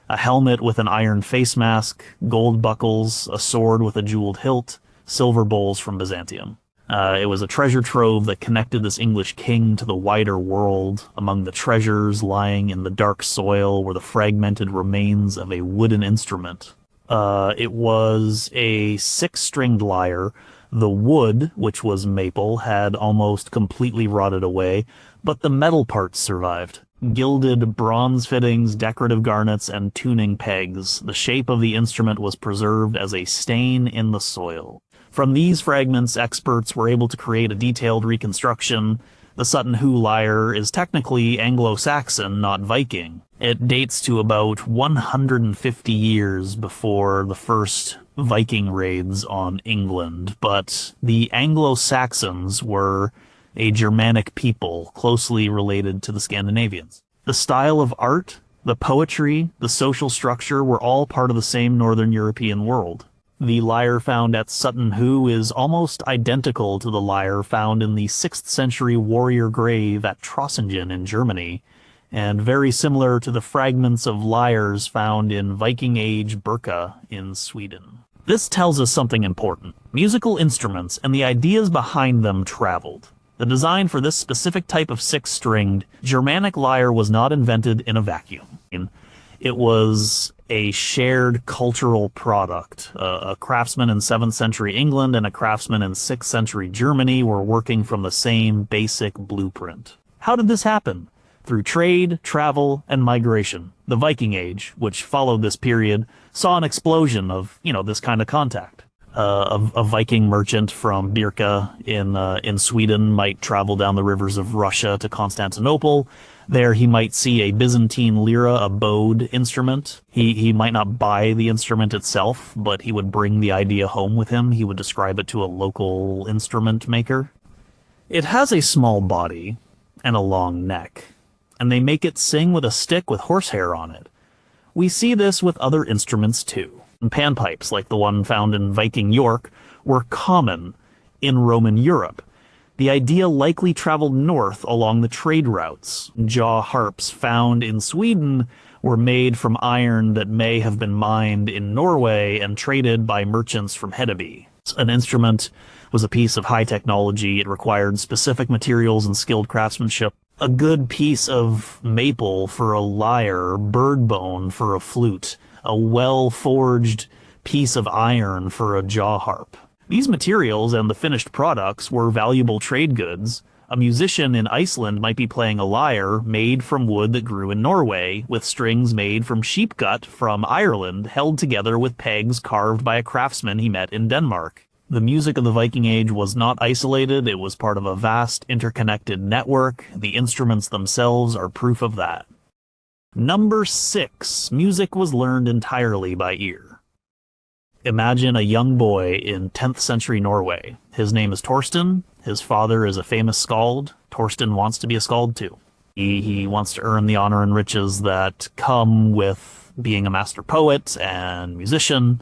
A helmet with an iron face mask, gold buckles, a sword with a jeweled hilt, silver bowls from Byzantium. It was a treasure trove that connected this English king to the wider world. Among the treasures lying in the dark soil were the fragmented remains of a wooden instrument. It was a 6-stringed lyre. The wood, which was maple, had almost completely rotted away, but the metal parts survived. Gilded bronze fittings, decorative garnets, and tuning pegs. The shape of the instrument was preserved as a stain in the soil. From these fragments, experts were able to create a detailed reconstruction. The Sutton Hoo lyre is technically Anglo-Saxon, not Viking. It dates to about 150 years before the first Viking raids on England, but the Anglo-Saxons were a Germanic people closely related to the Scandinavians. The style of art, the poetry, the social structure were all part of the same Northern European world. The lyre found at Sutton Hoo is almost identical to the lyre found in the 6th century warrior grave at Trossingen in Germany, and very similar to the fragments of lyres found in Viking Age Birka in Sweden. This tells us something important. Musical instruments and the ideas behind them traveled. The design for this specific type of 6-stringed Germanic lyre was not invented in a vacuum. It was a shared cultural product. A craftsman in 7th century England and a craftsman in 6th century Germany were working from the same basic blueprint. How did this happen? Through trade, travel, and migration. The Viking Age, which followed this period, saw an explosion of, this kind of contact. A Viking merchant from Birka in Sweden might travel down the rivers of Russia to Constantinople. There he might see a Byzantine lira, a bowed instrument. He might not buy the instrument itself, but he would bring the idea home with him. He would describe it to a local instrument maker. It has a small body and a long neck, and they make it sing with a stick with horsehair on it. We see this with other instruments too. Panpipes, like the one found in Viking York, were common in Roman Europe. The idea likely traveled north along the trade routes. Jaw harps found in Sweden were made from iron that may have been mined in Norway and traded by merchants from Hedeby. An instrument was a piece of high technology. It required specific materials and skilled craftsmanship. A good piece of maple for a lyre, bird bone for a flute, a well-forged piece of iron for a jaw harp. These materials and the finished products were valuable trade goods. A musician in Iceland might be playing a lyre made from wood that grew in Norway, with strings made from sheep gut from Ireland held together with pegs carved by a craftsman he met in Denmark. The music of the Viking Age was not isolated, it was part of a vast interconnected network. The instruments themselves are proof of that. Number 6. Music was learned entirely by ear. Imagine a young boy in 10th century Norway. His name is Torsten. His father is a famous skald. Torsten wants to be a skald too. He wants to earn the honor and riches that come with being a master poet and musician.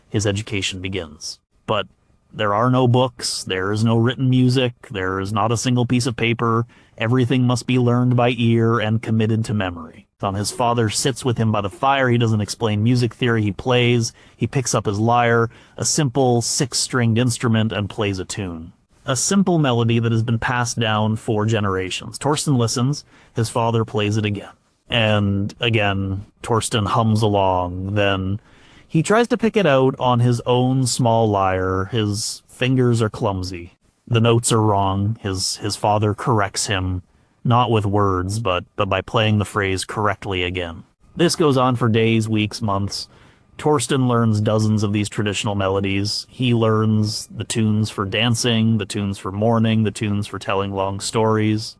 His education begins. But there are no books, there is no written music, there is not a single piece of paper. Everything must be learned by ear and committed to memory. His father sits with him by the fire. He doesn't explain music theory. He plays. He picks up his lyre, a simple 6-stringed instrument, and plays a tune. A simple melody that has been passed down for generations. Torsten listens. His father plays it again. And again, Torsten hums along. Then he tries to pick it out on his own small lyre. His fingers are clumsy. The notes are wrong. His father corrects him. Not with words, but by playing the phrase correctly again. This goes on for days, weeks, months. Torsten learns dozens of these traditional melodies. He learns the tunes for dancing, the tunes for mourning, the tunes for telling long stories.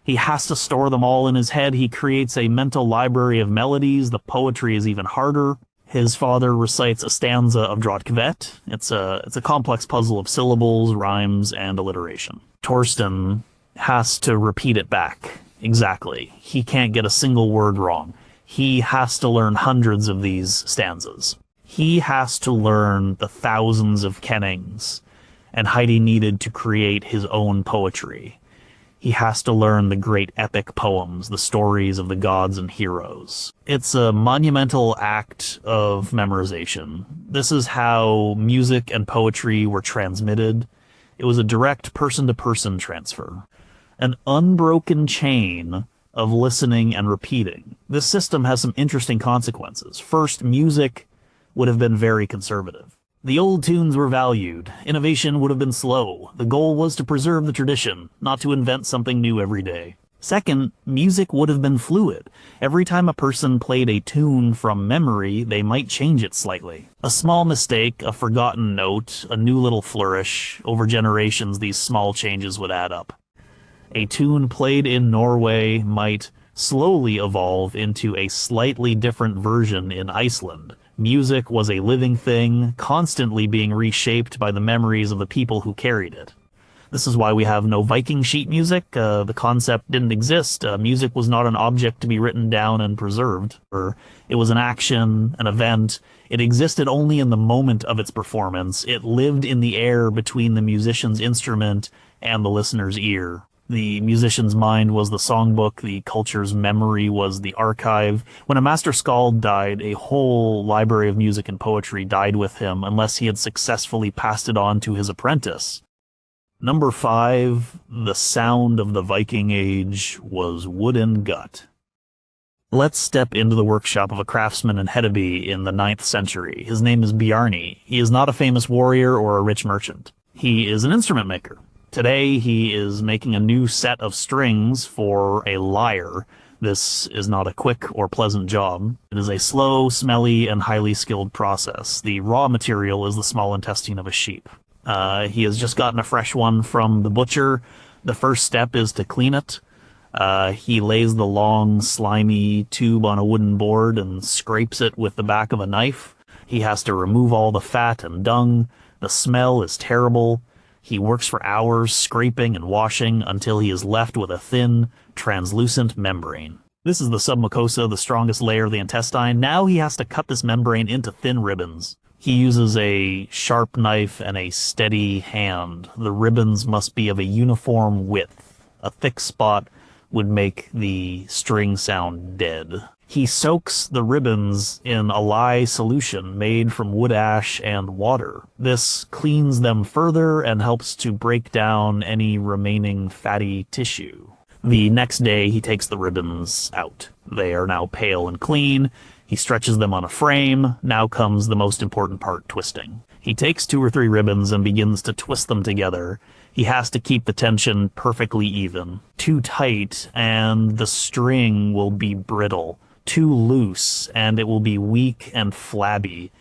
He has to store them all in his head. He creates a mental library of melodies. The poetry is even harder. His father recites a stanza of Drotkvet. It's a complex puzzle of syllables, rhymes, and alliteration. Torsten has to repeat it back exactly. He can't get a single word wrong. He has to learn hundreds of these stanzas. He has to learn the thousands of kennings and Heidi needed to create his own poetry. He has to learn the great epic poems, the stories of the gods and heroes. It's a monumental act of memorization. This is how music and poetry were transmitted. It was a direct person-to-person transfer. An unbroken chain of listening and repeating. This system has some interesting consequences. First, music would have been very conservative. The old tunes were valued. Innovation would have been slow. The goal was to preserve the tradition, not to invent something new every day. Second, music would have been fluid. Every time a person played a tune from memory, they might change it slightly. A small mistake, a forgotten note, a new little flourish. Over generations, these small changes would add up. A tune played in Norway might slowly evolve into a slightly different version in Iceland. Music was a living thing, constantly being reshaped by the memories of the people who carried it. This is why we have no Viking sheet music. The concept didn't exist. Music was not an object to be written down and preserved. It was an action, an event. It existed only in the moment of its performance. It lived in the air between the musician's instrument and the listener's ear. The musician's mind was the songbook, the culture's memory was the archive. When a master skald died, a whole library of music and poetry died with him unless he had successfully passed it on to his apprentice. Number 5, the sound of the Viking Age was wood and gut. Let's step into the workshop of a craftsman in Hedeby in the 9th century. His name is Bjarni. He is not a famous warrior or a rich merchant. He is an instrument maker. Today, he is making a new set of strings for a lyre. This is not a quick or pleasant job. It is a slow, smelly, and highly skilled process. The raw material is the small intestine of a sheep. He has just gotten a fresh one from the butcher. The first step is to clean it. He lays the long, slimy tube on a wooden board and scrapes it with the back of a knife. He has to remove all the fat and dung. The smell is terrible. He works for hours, scraping and washing, until he is left with a thin, translucent membrane. This is the submucosa, the strongest layer of the intestine. Now he has to cut this membrane into thin ribbons. He uses a sharp knife and a steady hand. The ribbons must be of a uniform width. A thick spot would make the string sound dead. He soaks the ribbons in a lye solution made from wood ash and water. This cleans them further and helps to break down any remaining fatty tissue. The next day, he takes the ribbons out. They are now pale and clean. He stretches them on a frame. Now comes the most important part, twisting. He takes 2 or 3 ribbons and begins to twist them together. He has to keep the tension perfectly even. Too tight, and the string will be brittle. Too loose, and it will be weak and flabby.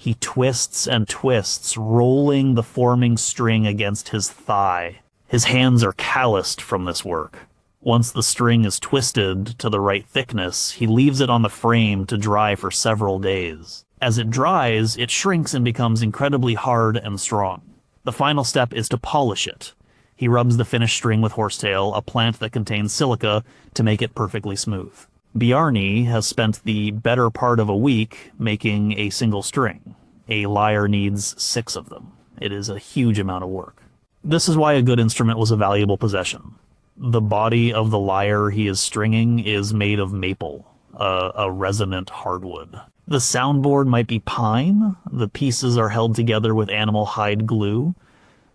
He twists and twists, rolling the forming string against his thigh. His hands are calloused from this work. Once the string is twisted to the right thickness, he leaves it on the frame to dry for several days. As it dries, it shrinks and becomes incredibly hard and strong. The final step is to polish it. He rubs the finished string with horsetail, a plant that contains silica, to make it perfectly smooth. Bjarni has spent the better part of a week making a single string. A lyre needs 6 of them. It is a huge amount of work. This is why a good instrument was a valuable possession. The body of the lyre he is stringing is made of maple, a resonant hardwood. The soundboard might be pine. The pieces are held together with animal hide glue.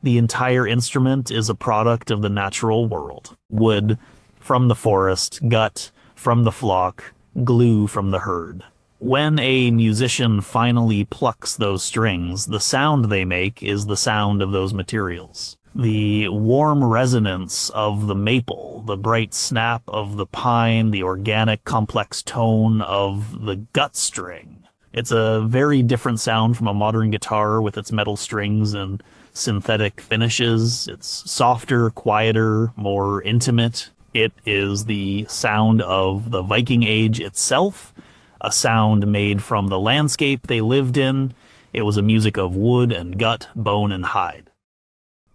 The entire instrument is a product of the natural world. Wood from the forest, gut from the flock, glue from the herd. When a musician finally plucks those strings, the sound they make is the sound of those materials. The warm resonance of the maple, the bright snap of the pine, the organic complex tone of the gut string. It's a very different sound from a modern guitar with its metal strings and synthetic finishes. It's softer, quieter, more intimate. It is the sound of the Viking Age itself, a sound made from the landscape they lived in. It was a music of wood and gut, bone and hide.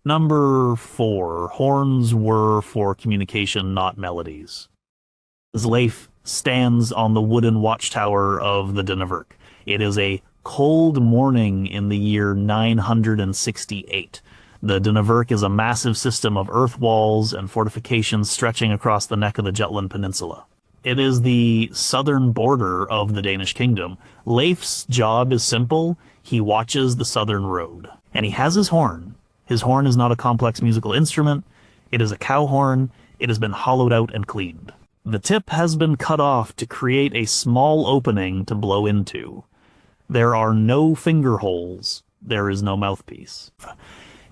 Number 4. Horns were for communication, not melodies. Leif stands on the wooden watchtower of the Dynavirk. It is a cold morning in the year 968. The Dynavirk is a massive system of earth walls and fortifications stretching across the neck of the Jutland Peninsula. It is the southern border of the Danish kingdom. Leif's job is simple. He watches the southern road. And he has his horn. His horn is not a complex musical instrument. It is a cow horn. It has been hollowed out and cleaned. The tip has been cut off to create a small opening to blow into. There are no finger holes. There is no mouthpiece.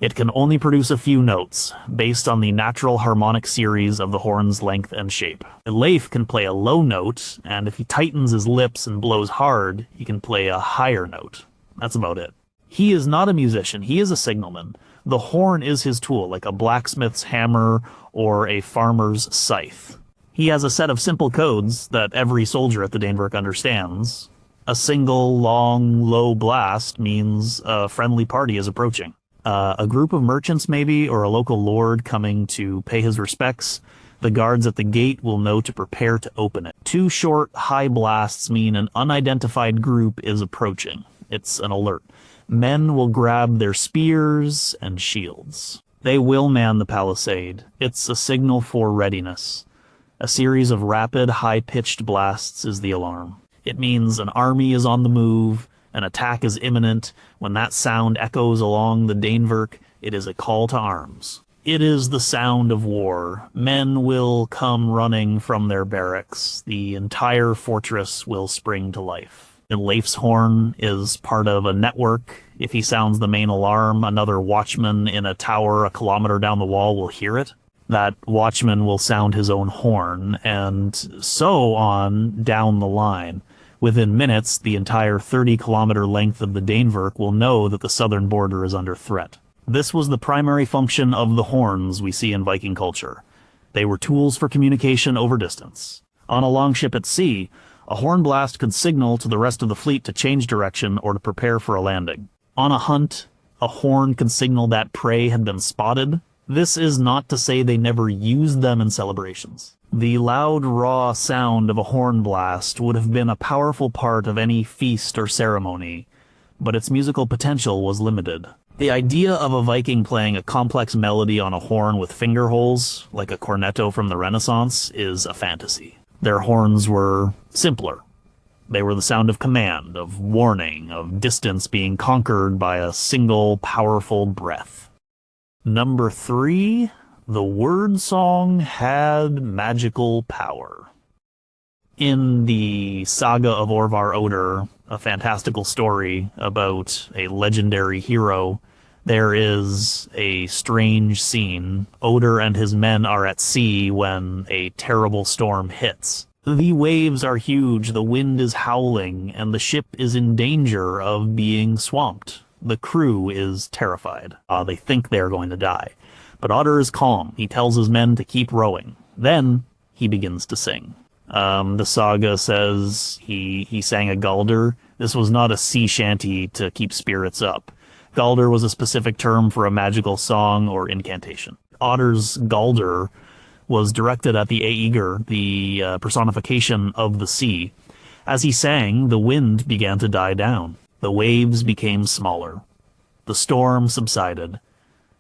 It can only produce a few notes, based on the natural harmonic series of the horn's length and shape. Leif can play a low note, and if he tightens his lips and blows hard, he can play a higher note. That's about it. He is not a musician, he is a signalman. The horn is his tool, like a blacksmith's hammer or a farmer's scythe. He has a set of simple codes that every soldier at the Danevirk understands. A single, long, low blast means a friendly party is approaching. A group of merchants maybe, or a local lord coming to pay his respects. The guards at the gate will know to prepare to open it. 2 short, high blasts mean an unidentified group is approaching. It's an alert. Men will grab their spears and shields. They will man the palisade. It's a signal for readiness. A series of rapid, high-pitched blasts is the alarm. It means an army is on the move. An attack is imminent. When that sound echoes along the Danevirk, it is a call to arms. It is the sound of war. Men will come running from their barracks. The entire fortress will spring to life. And Leif's horn is part of a network. If he sounds the main alarm, another watchman in a tower a kilometer down the wall will hear it. That watchman will sound his own horn, and so on down the line. Within minutes, the entire 30-kilometer length of the Danevirk will know that the southern border is under threat. This was the primary function of the horns we see in Viking culture. They were tools for communication over distance. On a longship at sea, a horn blast could signal to the rest of the fleet to change direction or to prepare for a landing. On a hunt, a horn could signal that prey had been spotted. This is not to say they never used them in celebrations. The loud, raw sound of a horn blast would have been a powerful part of any feast or ceremony, but its musical potential was limited. The idea of a Viking playing a complex melody on a horn with finger holes, like a cornetto from the Renaissance, is a fantasy. Their horns were simpler. They were the sound of command, of warning, of distance being conquered by a single, powerful breath. Number 3. The word song had magical power. In the saga of Orvar Oder, a fantastical story about a legendary hero, there is a strange scene. Oder and his men are at sea when a terrible storm hits. The waves are huge, the wind is howling, and the ship is in danger of being swamped. The crew is terrified. They think they are going to die. But Otter is calm. He tells his men to keep rowing. Then he begins to sing. The saga says he sang a galder. This was not a sea shanty to keep spirits up. Galder was a specific term for a magical song or incantation. Otter's galder was directed at the Aegir, the personification of the sea. As he sang, the wind began to die down. The waves became smaller. The storm subsided.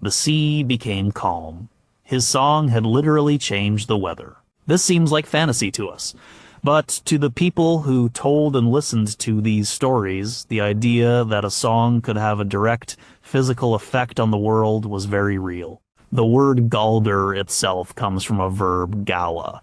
The sea became calm. His song had literally changed the weather. This seems like fantasy to us, but to the people who told and listened to these stories, the idea that a song could have a direct physical effect on the world was very real. The word galder itself comes from a verb gala,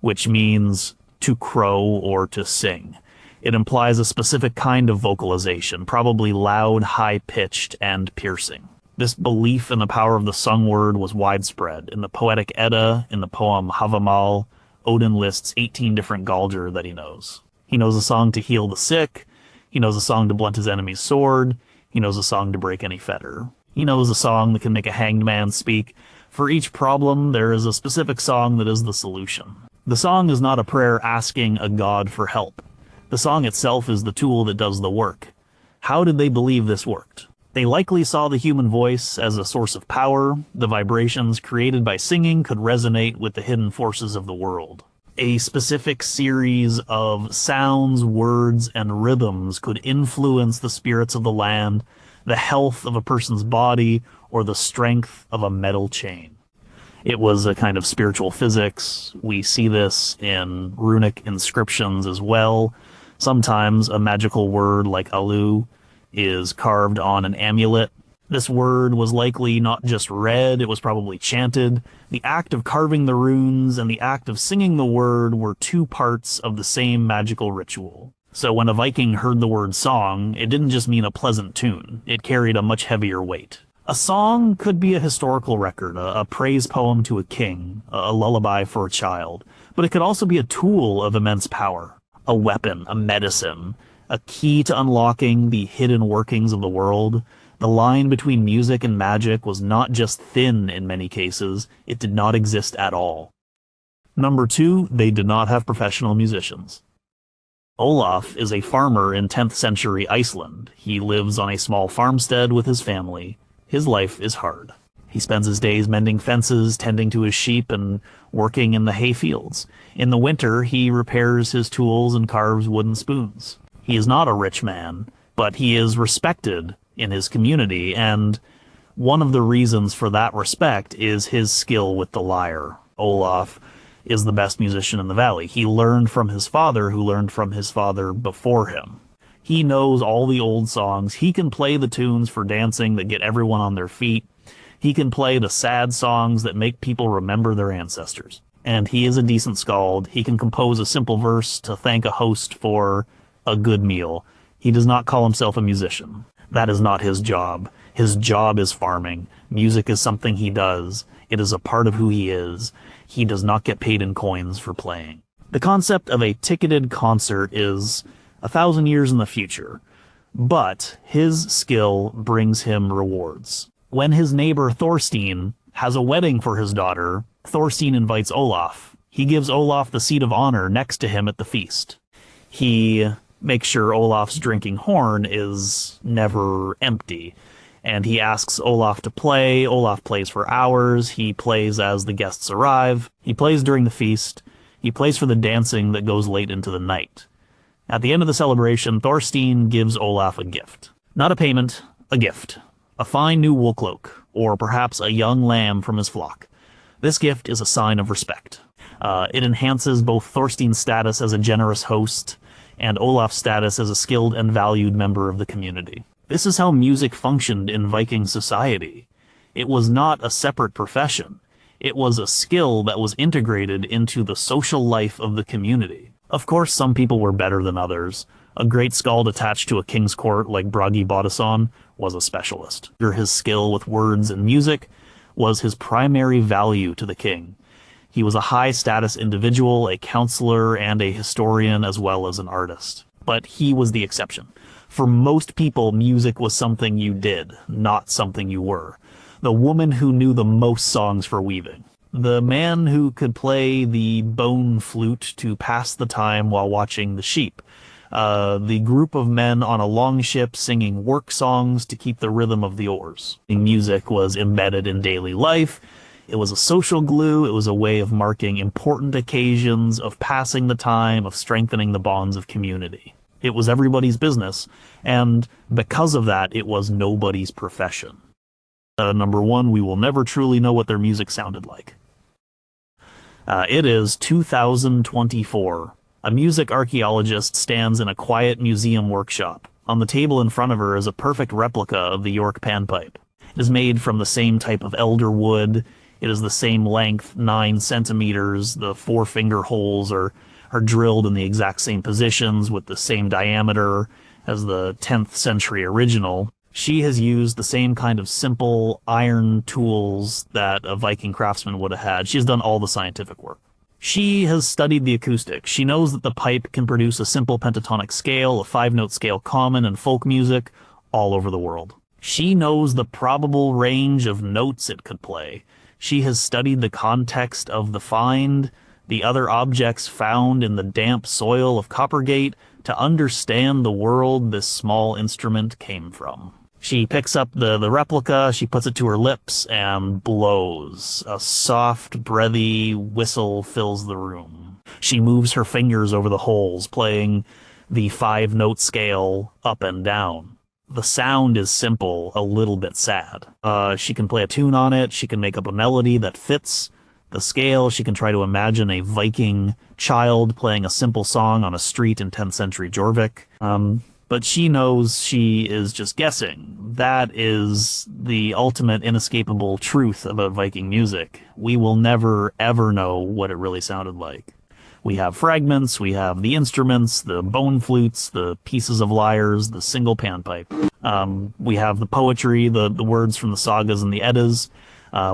which means to crow or to sing. It implies a specific kind of vocalization, probably loud, high-pitched, and piercing. This belief in the power of the sung word was widespread. In the Poetic Edda, in the poem Havamal, Odin lists 18 different galder that he knows. He knows a song to heal the sick, he knows a song to blunt his enemy's sword, he knows a song to break any fetter. He knows a song that can make a hanged man speak. For each problem, there is a specific song that is the solution. The song is not a prayer asking a god for help. The song itself is the tool that does the work. How did they believe this worked? They likely saw the human voice as a source of power. The vibrations created by singing could resonate with the hidden forces of the world. A specific series of sounds, words, and rhythms could influence the spirits of the land, the health of a person's body, or the strength of a metal chain. It was a kind of spiritual physics. We see this in runic inscriptions as well. Sometimes a magical word like Alu is carved on an amulet. This word was likely not just read, it was probably chanted. The act of carving the runes and the act of singing the word were two parts of the same magical ritual. So when a Viking heard the word song, it didn't just mean a pleasant tune. It carried a much heavier weight. A song could be a historical record, a praise poem to a king, a lullaby for a child. But it could also be a tool of immense power. A weapon, a medicine, a key to unlocking the hidden workings of the world. The line between music and magic was not just thin in many cases, it did not exist at all. Number 2, they did not have professional musicians. Olaf is a farmer in 10th century Iceland. He lives on a small farmstead with his family. His life is hard. He spends his days mending fences, tending to his sheep, and working in the hay fields. In the winter, he repairs his tools and carves wooden spoons. He is not a rich man, but he is respected in his community, and one of the reasons for that respect is his skill with the lyre. Olaf is the best musician in the valley. He learned from his father, who learned from his father before him. He knows all the old songs. He can play the tunes for dancing that get everyone on their feet. He can play the sad songs that make people remember their ancestors. And he is a decent skald. He can compose a simple verse to thank a host for a good meal. He does not call himself a musician. That is not his job. His job is farming. Music is something he does. It is a part of who he is. He does not get paid in coins for playing. The concept of a ticketed concert is 1,000 years in the future, but his skill brings him rewards. When his neighbor Thorstein has a wedding for his daughter, Thorstein invites Olaf. He gives Olaf the seat of honor next to him at the feast. He makes sure Olaf's drinking horn is never empty, and he asks Olaf to play. Olaf plays for hours. He plays as the guests arrive. He plays during the feast. He plays for the dancing that goes late into the night. At the end of the celebration, Thorstein gives Olaf a gift. Not a payment, a gift. A fine new wool cloak, or perhaps a young lamb from his flock. This gift is a sign of respect. It enhances both Thorstein's status as a generous host and Olaf's status as a skilled and valued member of the community. This is how music functioned in Viking society. It was not a separate profession. It was a skill that was integrated into the social life of the community. Of course, some people were better than others. A great skald attached to a king's court like Bragi Boddason was a specialist. His skill with words and music was his primary value to the king. He was a high-status individual, a counselor, and a historian, as well as an artist. But he was the exception. For most people, music was something you did, not something you were. The woman who knew the most songs for weaving. The man who could play the bone flute to pass the time while watching the sheep. The group of men on a longship singing work songs to keep the rhythm of the oars. Music was embedded in daily life. It was a social glue. It was a way of marking important occasions, of passing the time, of strengthening the bonds of community. It was everybody's business, and because of that, it was nobody's profession. Number one, we will never truly know what their music sounded like. It is 2024. A music archaeologist stands in a quiet museum workshop. On the table in front of her is a perfect replica of the York panpipe. It is made from the same type of elder wood. It is the same length, 9 centimeters. The 4-finger holes are drilled in the exact same positions with the same diameter as the 10th century original. She has used the same kind of simple iron tools that a Viking craftsman would have had. She has done all the scientific work. She has studied the acoustics. She knows that the pipe can produce a simple pentatonic scale, a 5-note scale common in folk music, all over the world. She knows the probable range of notes it could play. She has studied the context of the find, the other objects found in the damp soil of Coppergate, to understand the world this small instrument came from. She picks up the replica, she puts it to her lips, and blows. A soft, breathy whistle fills the room. She moves her fingers over the holes, playing the 5-note scale up and down. The sound is simple, a little bit sad. She can play a tune on it, she can make up a melody that fits the scale, she can try to imagine a Viking child playing a simple song on a street in 10th century Jorvik. But she knows she is just guessing. That is the ultimate inescapable truth about Viking music. We will never, ever know what it really sounded like. We have fragments, we have the instruments, the bone flutes, the pieces of lyres, the single panpipe. We have the poetry, the words from the sagas and the Eddas.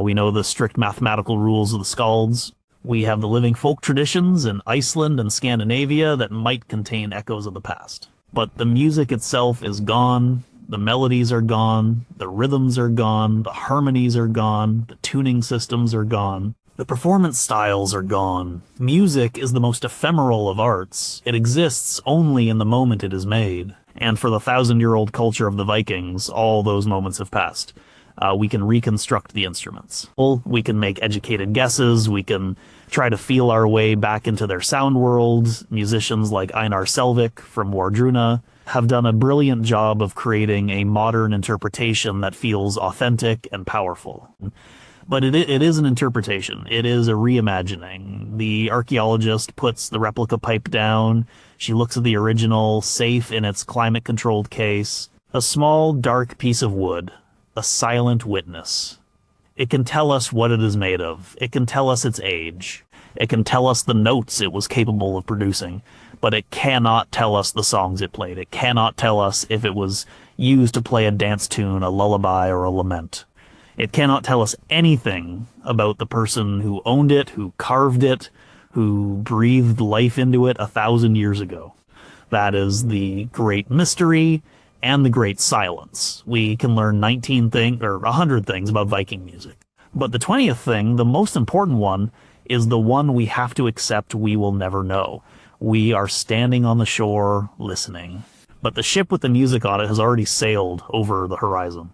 We know the strict mathematical rules of the skalds. We have the living folk traditions in Iceland and Scandinavia that might contain echoes of the past. But the music itself is gone, the melodies are gone, the rhythms are gone, the harmonies are gone, the tuning systems are gone, the performance styles are gone. Music is the most ephemeral of arts. It exists only in the moment it is made. And for the 1,000-year-old culture of the Vikings, all those moments have passed. We can reconstruct the instruments. We can make educated guesses, we can try to feel our way back into their sound world. Musicians like Einar Selvik from Wardruna have done a brilliant job of creating a modern interpretation that feels authentic and powerful. But it is an interpretation. It is a reimagining. The archaeologist puts the replica pipe down. She looks at the original, safe in its climate-controlled case. A small, dark piece of wood. A silent witness. It can tell us what it is made of. It can tell us its age. It can tell us the notes it was capable of producing, but it cannot tell us the songs it played. It cannot tell us if it was used to play a dance tune, a lullaby, or a lament. It cannot tell us anything about the person who owned it, who carved it, who breathed life into it 1,000 years ago. That is the great mystery and the great silence. We can learn 100 things about Viking music. But the 20th thing, the most important one, is the one we have to accept we will never know. We are standing on the shore, listening. But the ship with the music on it has already sailed over the horizon.